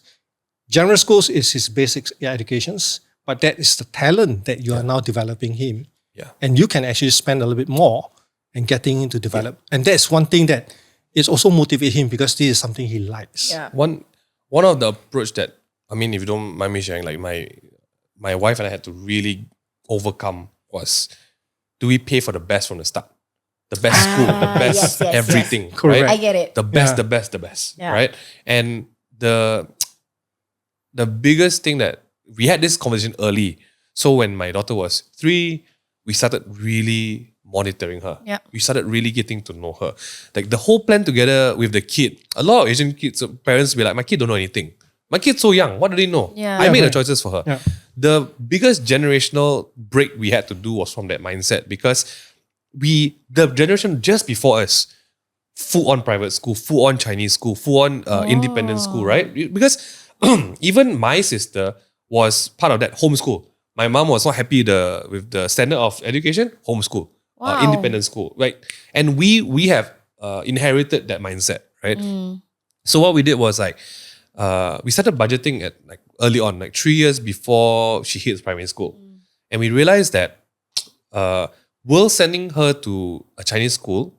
general schools is his basic educations, but that is the talent that you are now developing him. Yeah. And you can actually spend a little bit more and getting him to develop. And that's one thing that is also motivate him because this is something he likes. Yeah. One of the approach that, I mean, if you don't mind me sharing, like my wife and I had to really overcome was, do we pay for the best from the start? The best school, the best yes, everything, Correct. right? I get it. The best, Yeah. the best, the best, Yeah. right? And the biggest thing that we had this conversation early. So when my daughter was 3, we started really monitoring her. Yeah. We started really getting to know her. Like the whole plan together with the kid. A lot of Asian kids, parents be like, my kid don't know anything. My kid's so young. What do they know? Yeah. I made the right. choices for her. Yeah. The biggest generational break we had to do was from that mindset because the generation just before us, full on private school, full on Chinese school, full on independent school, right? Because even my sister was part of that homeschool. My mom was not happy with the standard of education, homeschool, Wow. independent school, right? And we have inherited that mindset, right? So what we did was like, we started budgeting at like early on, like 3 years before she hits primary school. And we realized that will sending her to a Chinese school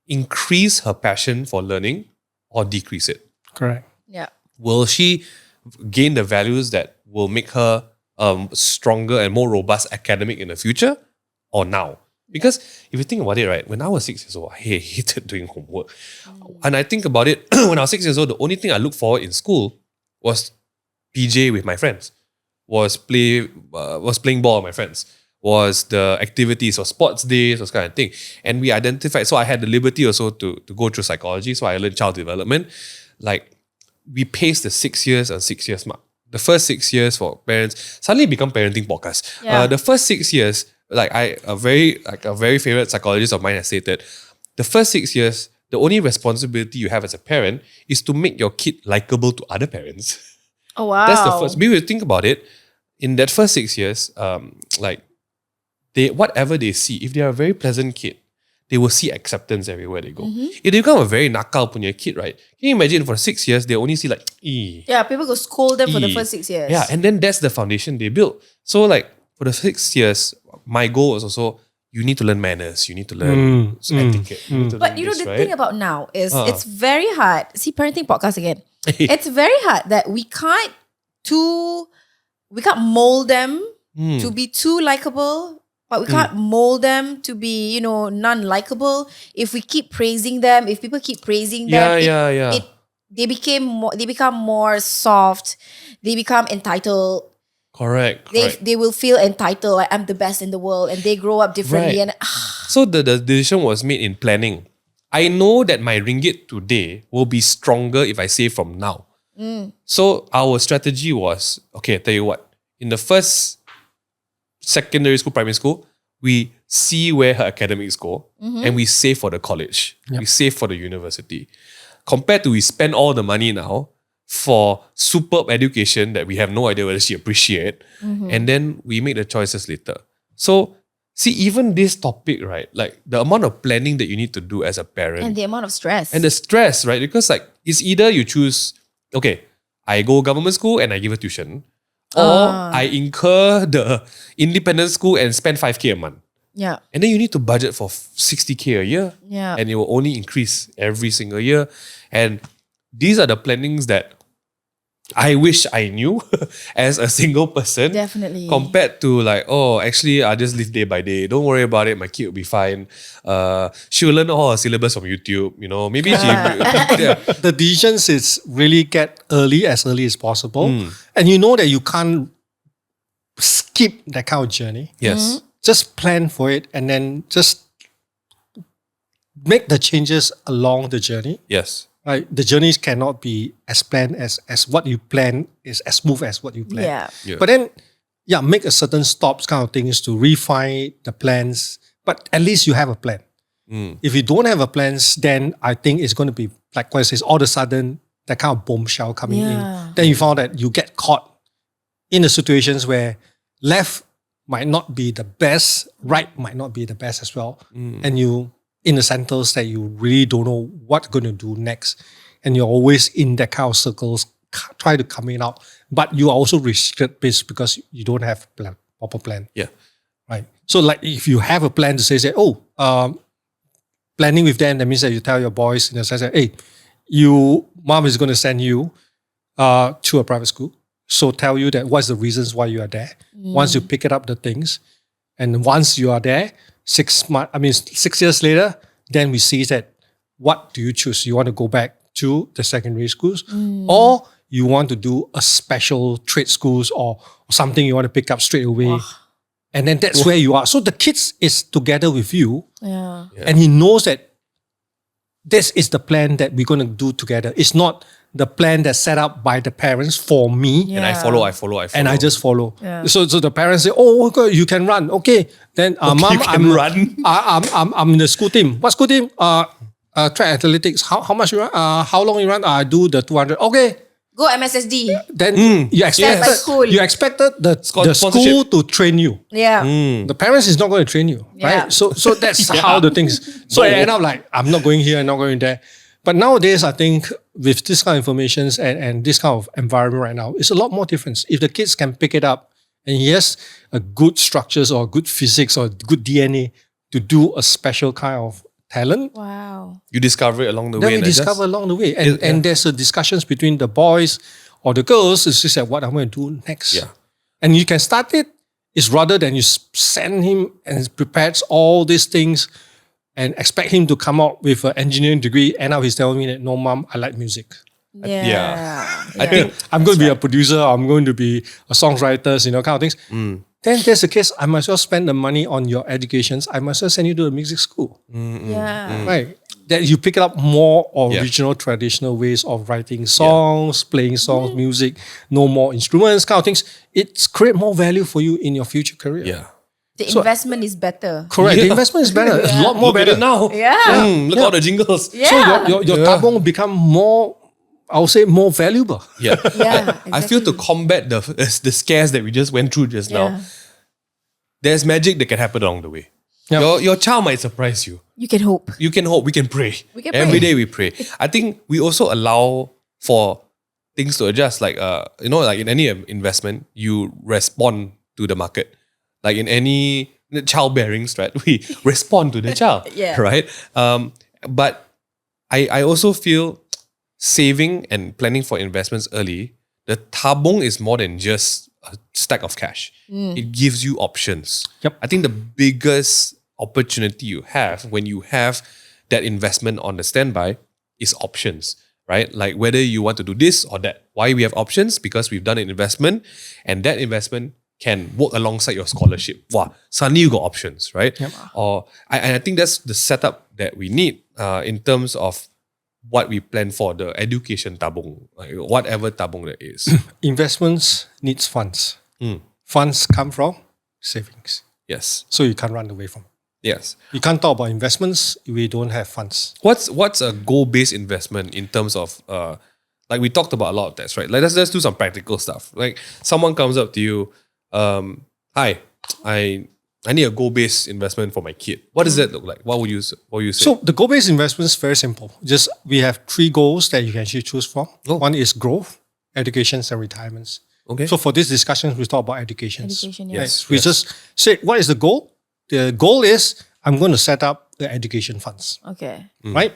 increase her passion for learning or decrease it? Correct. Yeah. Will she gain the values that will make her stronger and more robust academic in the future or now? Because if you think about it, right, when I was 6 years old, I hated doing homework. And I think about it, when I was 6 years old, the only thing I looked forward in school was PJ with my friends, was playing ball with my friends, was the activities or sports days, those kind of thing. And we identified, so I had the liberty also to go through psychology, so I learned child development. Like, we paced the 6 years and 6 years mark. The first 6 years for parents suddenly become parenting podcast. Yeah. The first 6 years, a very favorite psychologist of mine has stated, the first 6 years, the only responsibility you have as a parent is to make your kid likable to other parents. Oh, wow. That's the first. Maybe think about it. In that first 6 years, whatever they see, if they are a very pleasant kid, they will see acceptance everywhere they go. If they become a very nakal punya kid, right? Can you imagine for 6 years, they only see like, Yeah, people go scold them for the first 6 years. Yeah, and then that's the foundation they built. So like for the 6 years, my goal was also, you need to learn manners, you need to learn etiquette. You need to But learn you know, this, the right? thing about now is it's very hard. See, parenting podcast again. It's very hard that we can't mold them to be too likable, but we can't mold them to be, non-likable. If we keep praising them, if people keep praising them, they become more soft. They become entitled. Correct. They will feel entitled, like I'm the best in the world, and they grow up differently. Right. And So the decision was made in planning. I know that my ringgit today will be stronger if I save from now. So our strategy was, okay, I tell you what, in the first secondary school, primary school, we see where her academics go and we save for the college. Yep. We save for the university. Compared to we spend all the money now for superb education that we have no idea whether she appreciate, and then we make the choices later. So see, even this topic, right? Like the amount of planning that you need to do as a parent. and the amount of stress. And the stress, right? Because like it's either you choose, okay, I go government school and I give a tuition, or I incur the independent school and spend 5K a month. yeah. And then you need to budget for 60K a year. Yeah. And it will only increase every single year. And these are the plannings that I wish I knew as a single person. Definitely. Compared to like, oh, actually, I just live day by day. Don't worry about it. My kid will be fine. She'll learn all her syllabus from YouTube. Maybe she. Yeah. The decisions is really get as early as possible. And you know that you can't skip that kind of journey. Yes. Just plan for it and then just make the changes along the journey. Yes. Right? The journeys cannot be as planned as what you plan is as smooth as what you plan. Yeah. Yeah. But then, make a certain stops kind of things to refine the plans. But at least you have a plan. If you don't have a plans, then I think it's going to be like what it says, all of a sudden, that kind of bombshell coming Yeah. in. Then you found that you get caught in the situations where left might not be the best, right might not be the best as well. And you in the centers that you really don't know what you're going to do next. And you're always in that kind of circles, try to come in out. But you are also restricted because you don't have proper plan. Yeah. Right. So like if you have a plan to say, planning with them, that means that you tell your boys in the sense that, hey, mom is going to send you to a private school. So tell you that what's the reasons why you are there. Once you pick it up the things, and once you are there, 6 years later, then we see that what do you choose? You want to go back to the secondary schools, or you want to do a special trade schools or something you want to pick up straight away. And then that's where you are. So the kids is together with you, Yeah. and he knows that this is the plan that we're going to do together. It's not the plan that's set up by the parents for me. Yeah. And I follow. And I just follow. Yeah. So the parents say, "Oh, okay, you can run." Okay, then mom, you can run. I'm in the school team. What school team? Track athletics. How much you run? How long you run? I do the 200. Okay. Go MSSD. Then you Start by school. expected the school sponsorship. to train you. Yeah. The parents is not going to train you, Yeah. right? So that's how the things. So I end up like, I'm not going here, I'm not going there. But nowadays, I think with this kind of information and this kind of environment right now, it's a lot more different. If the kids can pick it up and he has a good structures or good physics or good DNA to do a special kind of talent. Wow. You discover it along the Then way. we and adjust? discover along the way. And there's a discussions between the boys or the girls. It's just like, what I'm going to do next. Yeah. And you can start it. It's rather than you send him and prepares all these things and expect him to come out with an engineering degree. And now he's telling me that, no, mom, I like music. Yeah. I think I'm going to be a producer. I'm going to be a songwriter, kind of things. Then there's the case, I might as well spend the money on your educations. I might as well send you to a music school. Yeah. Right. That you pick up more original, traditional ways of writing songs, playing songs, music, no more instruments, kind of things. It's create more value for you in your future career. yeah. The investment is better. Correct. Yeah. The investment is better. It's a lot more Look at better. it now. Yeah. Look at all the jingles. Yeah. So your tabong become more, I would say, more valuable. Yeah. Yeah, I feel to combat the scares that we just went through just now, there's magic that can happen along the way. Yeah. Your child might surprise you. You can hope. You can hope. We can pray. We can Every pray. day we pray. I think we also allow for things to adjust. Like like in any investment, you respond to the market. Like in any childbearing strat, we respond to the child. Yeah. Right. But I also feel saving and planning for investments early, the tabung is more than just a stack of cash. It gives you options. Yep. I think the biggest opportunity you have when you have that investment on the standby is options, right? Like whether you want to do this or that. Why we have options? Because we've done an investment and that investment can work alongside your scholarship. Wow, suddenly you got options, right? Yep. I think that's the setup that we need in terms of what we plan for the education tabung, like whatever tabung that is. Investments needs funds. Funds come from savings. Yes. So you can't run away from it. Yes. You can't talk about investments if we don't have funds. What's a goal-based investment in terms of like we talked about a lot of that, right? Like let's do some practical stuff. Like someone comes up to you, hi, I need a goal-based investment for my kid. What does that look like? What would you say? So the goal-based investment is very simple. Just we have 3 goals that you can actually choose from. Oh. One is growth, educations, and retirements. Okay. So for this discussion, we talk about educations. Education, Yes. We just say, what is the goal? The goal is I'm going to set up the education funds, Okay. right?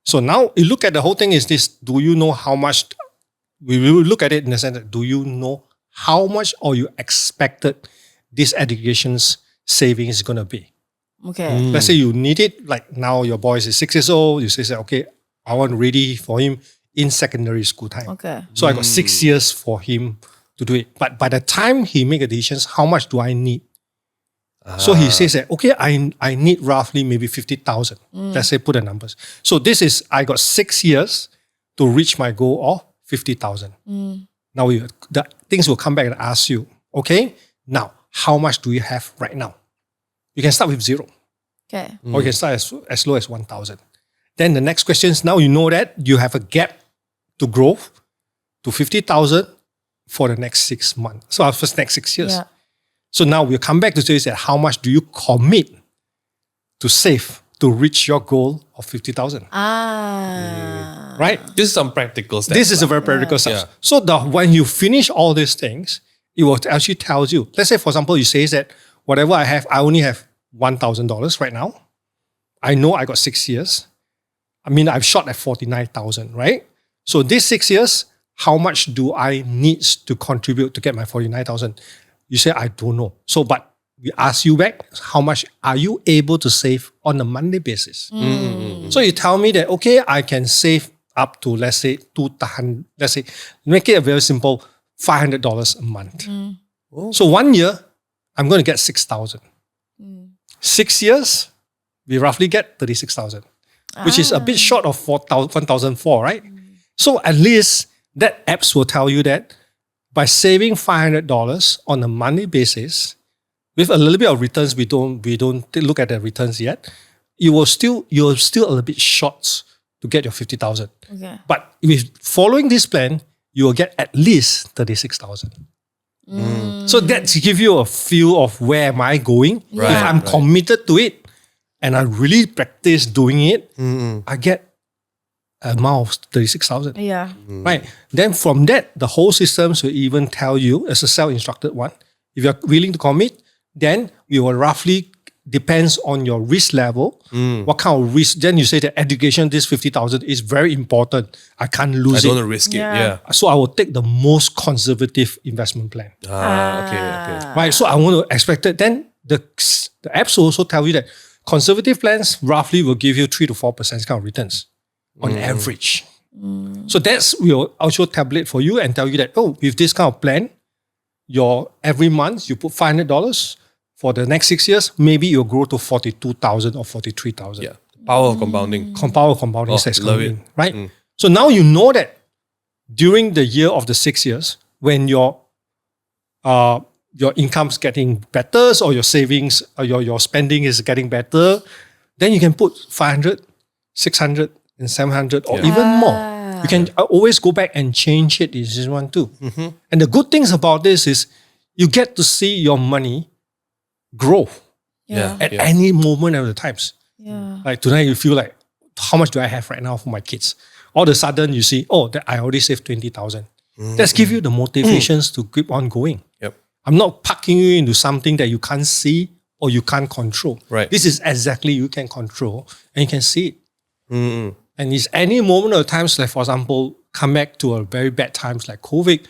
So now you look at the whole thing is this, do you know how much, we will look at it in the sense that do you know how much or you expected this education's savings is going to be? Okay. Let's say you need it, like now your boy is 6 years old, you say, okay, I want ready for him in secondary school time. Okay. So I got 6 years for him to do it. But by the time he make a decision, how much do I need? So he says that, okay, I need roughly maybe 50,000. Let's say put the numbers. So this is, I got 6 years to reach my goal of 50,000. Now the things will come back and ask you, okay, now how much do you have right now? You can start with 0. Okay. Or you can start as low as 1,000. Then the next question is, now you know that you have a gap to grow to 50,000 for the next 6 months. So for the next 6 years. Yeah. So now we'll come back to say that how much do you commit to save to reach your goal of 50,000? Right? This is some practical steps. This is a very practical stuff. Yeah. So when you finish all these things, it will actually tells you. Let's say, for example, you say that whatever I have, I only have $1,000 right now. I know I got 6 years. I mean, I've shot at 49,000, right? So these 6 years, how much do I need to contribute to get my 49,000? You say, I don't know. So, but we ask you back, how much are you able to save on a monthly basis? So you tell me that, okay, I can save up to, let's say, 200, let's say, make it a very simple, $500 a month. So 1 year, I'm going to get 6,000. 6 years, we roughly get 36,000, which is a bit short of 1,004, right? So at least that apps will tell you that by saving $500 on a monthly basis, with a little bit of returns, we don't look at the returns yet. You're still a little bit short to get your 50,000. Okay. But with following this plan, you will get at least 36,000. So that to give you a feel of where am I going. Right, If I'm right. committed to it and I really practice doing it, I get a amount of 36,000. Yeah. Right. Then from that, the whole systems will even tell you as a self-instructed one, if you're willing to commit, then we will roughly depends on your risk level. What kind of risk? Then you say that education, this 50,000 is very important. I can't I lose don't it. want to risk it. Yeah. Yeah. So I will take the most conservative investment plan. Okay. Right. So I want to expect it. Then the apps will also tell you that conservative plans roughly will give you 3 to 4% kind of returns on average. So that's we'll also tabulate for you and tell you that, with this kind of plan, your every month you put $500 for the next 6 years, maybe you'll grow to 42,000 or 43,000. Yeah. Power of compounding. Compounding that's love coming it. in, right? So now you know that during the year of the 6 years, when your income's getting better or your savings or your spending is getting better, then you can put 500, 600 and 700 or even more. You can always go back and change it if you want to. And the good things about this is you get to see your money grow at any moment of the times. Yeah. Like tonight you feel like, how much do I have right now for my kids? All of a sudden you see, that I already saved 20,000. That's give you the motivations to keep on going. Yep. I'm not packing you into something that you can't see or you can't control. Right. This is exactly you can control and you can see it. And it's any moment of times, like for example, come back to a very bad times like COVID,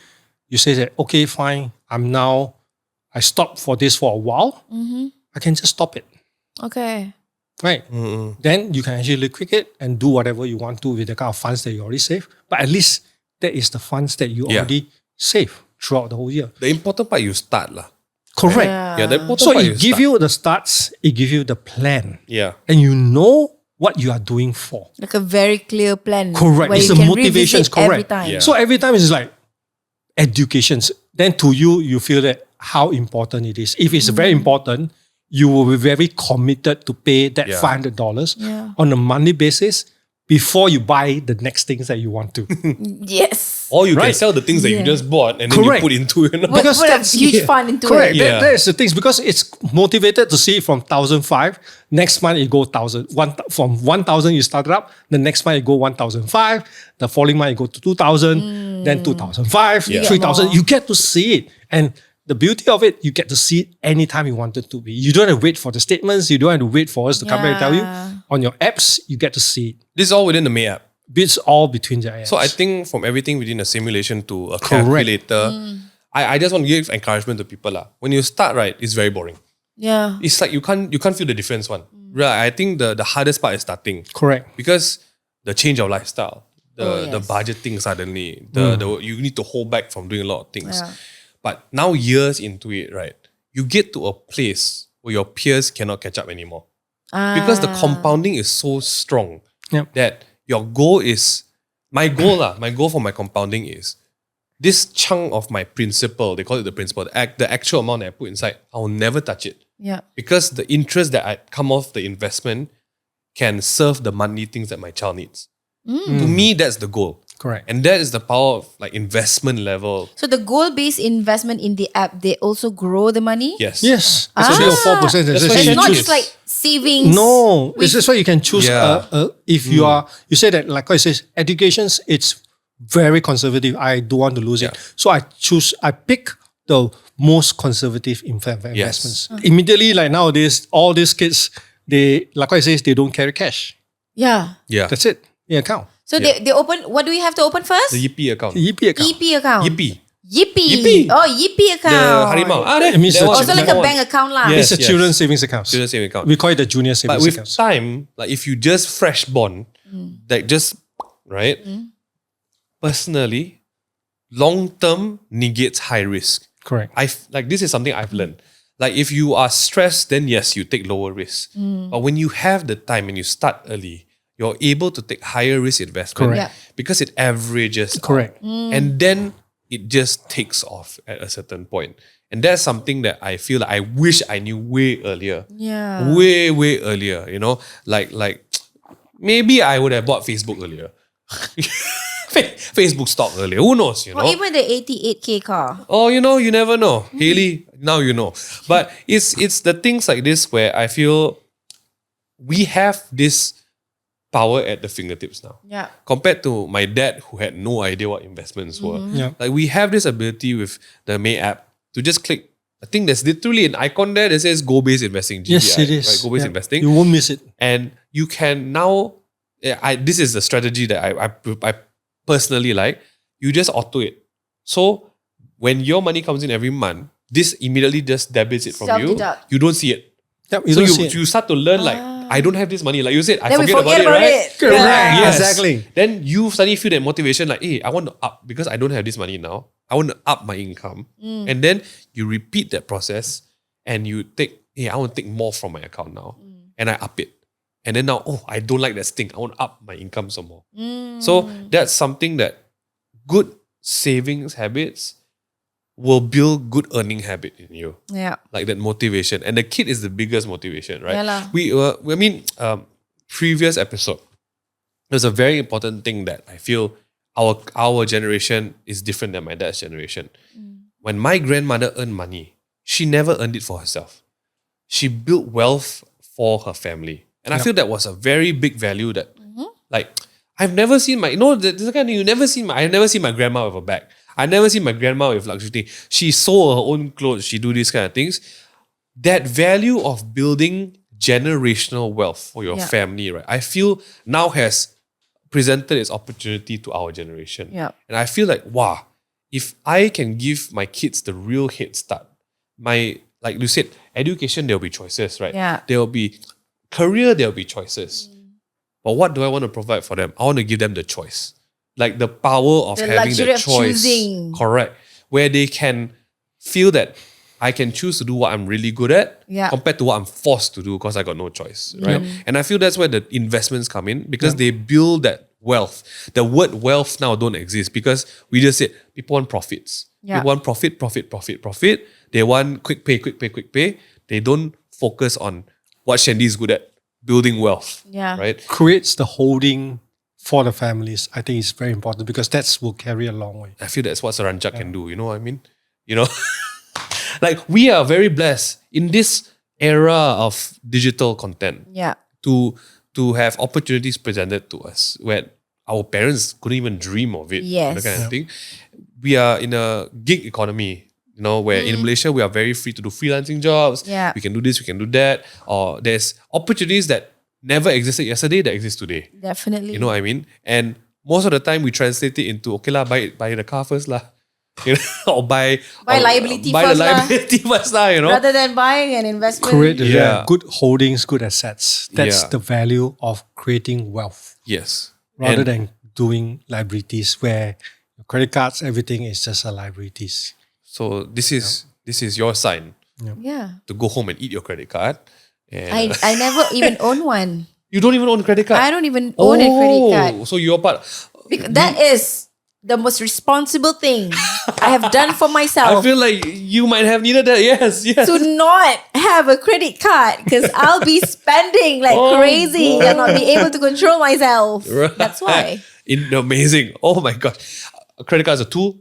you say that, okay, fine, I stopped for this for a while. I can just stop it. Okay. Right. Then you can actually liquidate it and do whatever you want to with the kind of funds that you already save. But at least that is the funds that you already save throughout the whole year. The important part you start lah. Correct. Yeah, the important So part it give you the starts, it give you the plan. Yeah. And you know what you are doing for. Like a very clear plan. Correct. Where It's you the can motivations, revisit every correct. time. Yeah. So every time it's like educations. Then to you, you feel that how important it is. If it's very important, you will be very committed to pay that $500 on a monthly basis before you buy the next things that you want to. Yes. Or you can Right. sell the things that you just bought and then you Correct. put into it. Put a huge fund into Correct. it. Yeah. That is the things because it's motivated to see from 1,005. Next month it go 1,000. From 1,000 you started up. The next month it go 1,005. The following month it go to 2,000. Then 2,005. Yeah. 3,000. more. You get to see it. And the beauty of it, you get to see it anytime you want it to be. You don't have to wait for the statements. You don't have to wait for us to come back and tell you. On your apps, you get to see it. This is all within the May app. It's all between the apps. So I think from everything within a simulation to a Correct. calculator, I just want to give encouragement to people lah. When you start, right, it's very boring. Yeah. It's like you can't feel the difference one. Right. I think the hardest part is starting. Correct. Because the change of lifestyle, the yes. budgeting suddenly, the you need to hold back from doing a lot of things. Yeah. But now years into it, right, you get to a place where your peers cannot catch up anymore. Because the compounding is so strong Yep. that your goal is, my goal for my compounding is this chunk of my principal, they call it the principal, the actual amount that I put inside, I will never touch it. Yeah. Because the interest that I come off the investment can serve the monthly things that my child needs. To me, that's the goal. Correct. And that is the power of like investment level. So the goal-based investment in the app, they also grow the money? Yes. Yes. It's 3 or 4%. That's That's why It's you not choose. just like savings. No, it's just why you can choose. Yeah. If you are, you say that like I says, educations, it's very conservative. I don't want to lose it, so I pick the most conservative investments. Immediately, like nowadays, all these kids, they like I says, they don't carry cash. Yeah. Yeah. That's it. In account, So they open, what do we have to open first? The Yippee account. EP account. EP account. Yippee. Yippee. Yippee. Oh, Yippee The account. Harimau. It means that the one. Also like That a one. bank account lah. Yes. It's a children's savings account. Children's saving account. We call it the junior savings But with accounts. time, like if you just fresh born, like just, right? Personally, long term negates high risk. Correct. Like this is something I've learned. Like if you are stressed, then yes, you take lower risk. But when you have the time and you start early, you're able to take higher risk investment Correct. because it averages out. Correct. And then it just takes off at a certain point. And that's something that I feel like I wish I knew way earlier. Yeah. Way earlier, you know? Like maybe I would have bought Facebook earlier. Facebook stock earlier. Who knows, you know? Or even the 88K car. Oh, you know, you never know. Haley, now you know. But it's the things like this where I feel we have this power at the fingertips now. Yeah. Compared to my dad who had no idea what investments were. Yeah. Like we have this ability with the May app to just click I think there's literally an icon there that says goal-based investing. GBI, Yes, it is. Right? Goal-based Yeah. investing. You won't miss it. And you can now, this is the strategy that I personally like. You just auto it. So when your money comes in every month, this immediately just debits it from you. Self-deduct. You don't see it. Yep, So don't see it. you start to learn like, I don't have this money. Like you said, I Then we forget about it, right? Correct. Yeah. Yes. Exactly. Then you suddenly feel that motivation like, hey, I want to up because I don't have this money now. I want to up my income. And then you repeat that process and you take, hey, I want to take more from my account now. And I up it. And then now, I don't like that stink. I want to up my income some more. So that's something that good savings habits will build good earning habit in you. Yeah. Like that motivation. And the kid is the biggest motivation, right? Yeah lah. Previous episode, there's a very important thing that I feel our generation is different than my dad's generation. When my grandmother earned money, she never earned it for herself. She built wealth for her family. And I feel that was a very big value that, like, I've never seen there's the kind of thing I've never seen my grandma with a bag. I never seen my grandma with luxury thing. She sold her own clothes. She do these kind of things. That value of building generational wealth for your family, right? I feel now has presented its opportunity to our generation. Yeah. And I feel like, wow, if I can give my kids the real head start, like you said, education, there'll be choices, right? Yeah. There will be career, there'll be choices. But what do I want to provide for them? I want to give them the choice. Like the power of The having luxury the of choice. choosing. Correct. Where they can feel that I can choose to do what I'm really good at compared to what I'm forced to do because I got no choice. Right. And I feel that's where the investments come in because they build that wealth. The word wealth now don't exist because we just said people want profits. Yeah. People want profit. They want quick pay. They don't focus on what Shandy is good at, building wealth. Yeah. Right. Creates the holding for the families. I think it's very important because that will carry a long way. I feel that's what Saranjak can do. You know what I mean? You know, like we are very blessed in this era of digital content Yeah. to have opportunities presented to us where our parents couldn't even dream of it. Yes. That kind of thing. We are in a gig economy, where in Malaysia we are very free to do freelancing jobs. Yeah. We can do this, we can do that. Or there's opportunities that never existed yesterday that exist today. Definitely. You know what I mean? And most of the time we translate it into, okay lah, buy the car first lah. Or buy liability buy first the lah. liability first lah, Rather than buying an investment. Create Yeah. good holdings, good assets. That's Yeah. the value of creating wealth Yes. rather And- than doing liabilities where your credit cards, everything is just a liabilities. So this is your sign Yeah. to go home and eat your credit card. And I never even own one. you don't even own a credit card. I don't even own a credit card. So you're part. Because that is the most responsible thing I have done for I myself. feel like you might have needed that. Yes. To not have a credit card because I'll be spending like Oh, crazy God. and not be able to control myself. Right. That's why. Amazing. Oh my God. A credit card is a tool.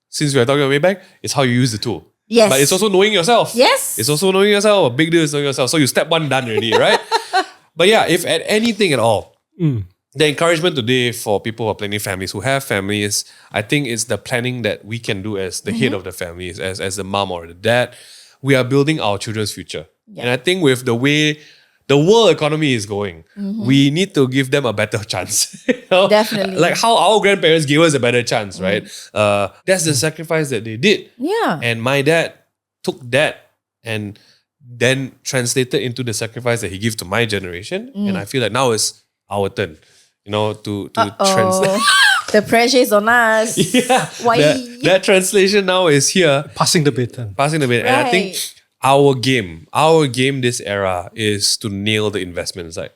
Since we are talking about Maybank, it's how you use the tool. Yes. But it's also knowing yourself. Yes. It's also knowing yourself. A big deal is knowing yourself. So you step one done already, right? But yeah, if at anything at all, the encouragement today for people who are planning families, who have families, I think it's the planning that we can do as the head of the families, as the mom or the dad. We are building our children's future. Yeah. And I think with the way the world economy is going, we need to give them a better chance. You know? Definitely. Like how our grandparents gave us a better chance, right? That's the sacrifice that they did. Yeah. And my dad took that and then translated into the sacrifice that he gave to my generation. And I feel like now it's our turn, to translate. The pressure is on us. Yeah. Why? That translation now is here, Passing the baton. passing the bit. And I think Right. our game this era is to nail the investment side.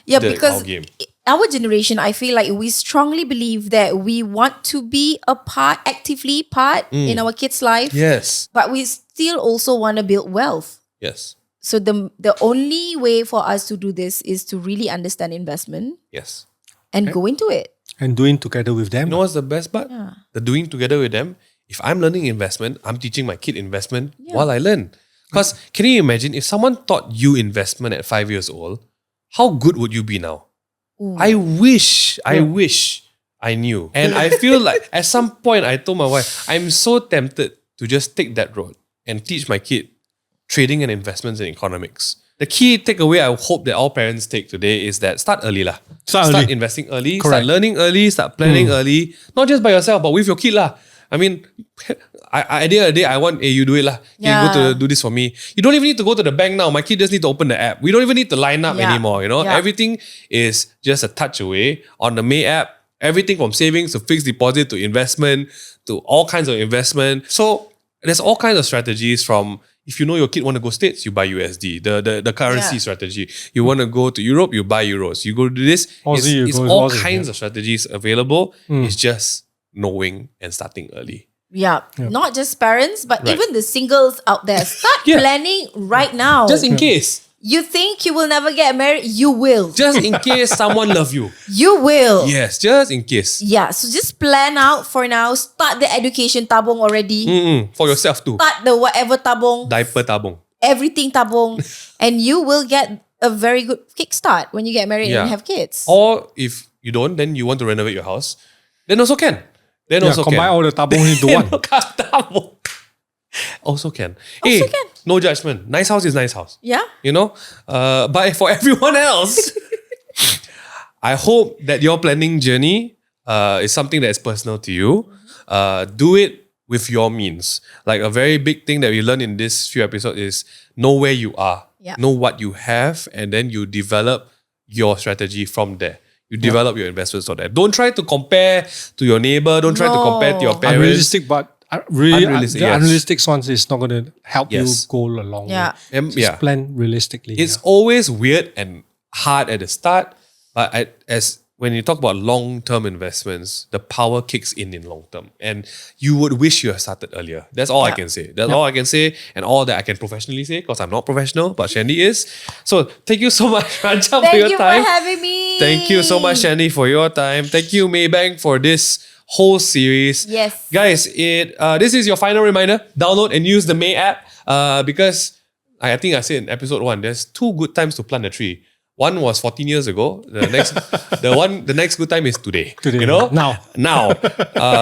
Yeah, our because game. our generation, I feel like we strongly believe that we want to be actively part in our kids' life. Yes. But we still also want to build wealth. Yes. So the only way for us to do this is to really understand investment Yes. and go into it. And doing together with them. You know what's the best part? Yeah. The doing together with them. If I'm learning investment, I'm teaching my kid investment while I learn. Because can you imagine if someone taught you investment at 5 years old, how good would you be now? Ooh. I wish I knew. And I feel like at some point I told my wife, I'm so tempted to just take that road. and teach my kid trading and investments in economics. The key takeaway I hope that all parents take today is that start early lah. Start early. Investing early, Correct. start learning early, start planning early. Not just by yourself, but with your kid lah. I mean, at the end of the day, I want, hey, you do it lah. You go to do this for me. You don't even need to go to the bank now. My kid just need to open the app. We don't even need to line up anymore. You know, everything is just a touch away on the May app. Everything from savings to fixed deposit to investment to all kinds of investment. So there's all kinds of strategies from, if you know your kid want to go States, you buy USD, the currency strategy. You want to go to Europe, you buy euros. You go to this, it's all kinds of strategies available. It's just knowing and starting early. Yeah. Not just parents, but even the singles out there. Start planning right now. Just in case. You think you will never get married? You will. Just in case someone love you. You will. Yes, just in case. Yeah, so just plan out for now. Start the education tabung already. For yourself too. Start the whatever tabung. Diaper tabung. Everything tabung. And you will get a very good kickstart when you get married and have kids. Or if you don't, then you want to renovate your house, then also can. Combine all the tabung into one. Tabung. Also can. No judgment. Nice house is nice house. Yeah. You know? But for everyone else, I hope that your planning journey is something that is personal to you. Do it with your means. Like a very big thing that we learned in this few episodes is know where you are. Yeah. Know what you have, and then you develop your strategy from there. You develop your investments on that. Don't try to compare to your neighbor. Don't try to compare to your parents. Unrealistic, but really, Unrealistic, the yes. unrealistic ones is not going to help you Yes. go a long Yeah. way. Just plan realistically. It's always weird and hard at the start, but as when you talk about long-term investments, the power kicks in long-term. And you would wish you had started earlier. That's all I can say. That's all I can say, and all that I can professionally say, because I'm not professional, but Shandy is. So thank you so much, Ranja, for Thank your you time. for having me. Thank you so much, Shandy, for your time. Thank you, Maybank, for this whole series. Yes. Guys, this is your final reminder. Download and use the May app because I think I said in episode 1, there's 2 good times to plant a tree. One was 14 years ago. The next good time is today. You know? Now.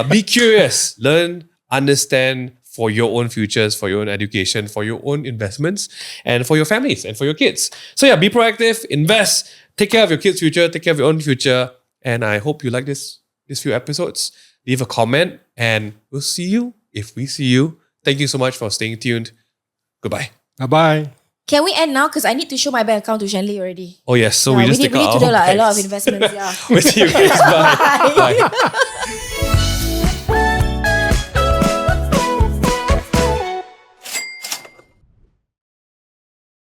Be curious. Learn, understand for your own futures, for your own education, for your own investments, and for your families and for your kids. So yeah, be proactive, invest, take care of your kids' future, take care of your own future. And I hope you like these few episodes. Leave a comment and we'll see you if we see you. Thank you so much for staying tuned. Goodbye. Bye-bye. Can we end now? Because I need to show my bank account to Shanley already. Oh yes, so we just need take out to do our a lot bags. of investments. Yeah. We'll see you guys. Bye. Bye.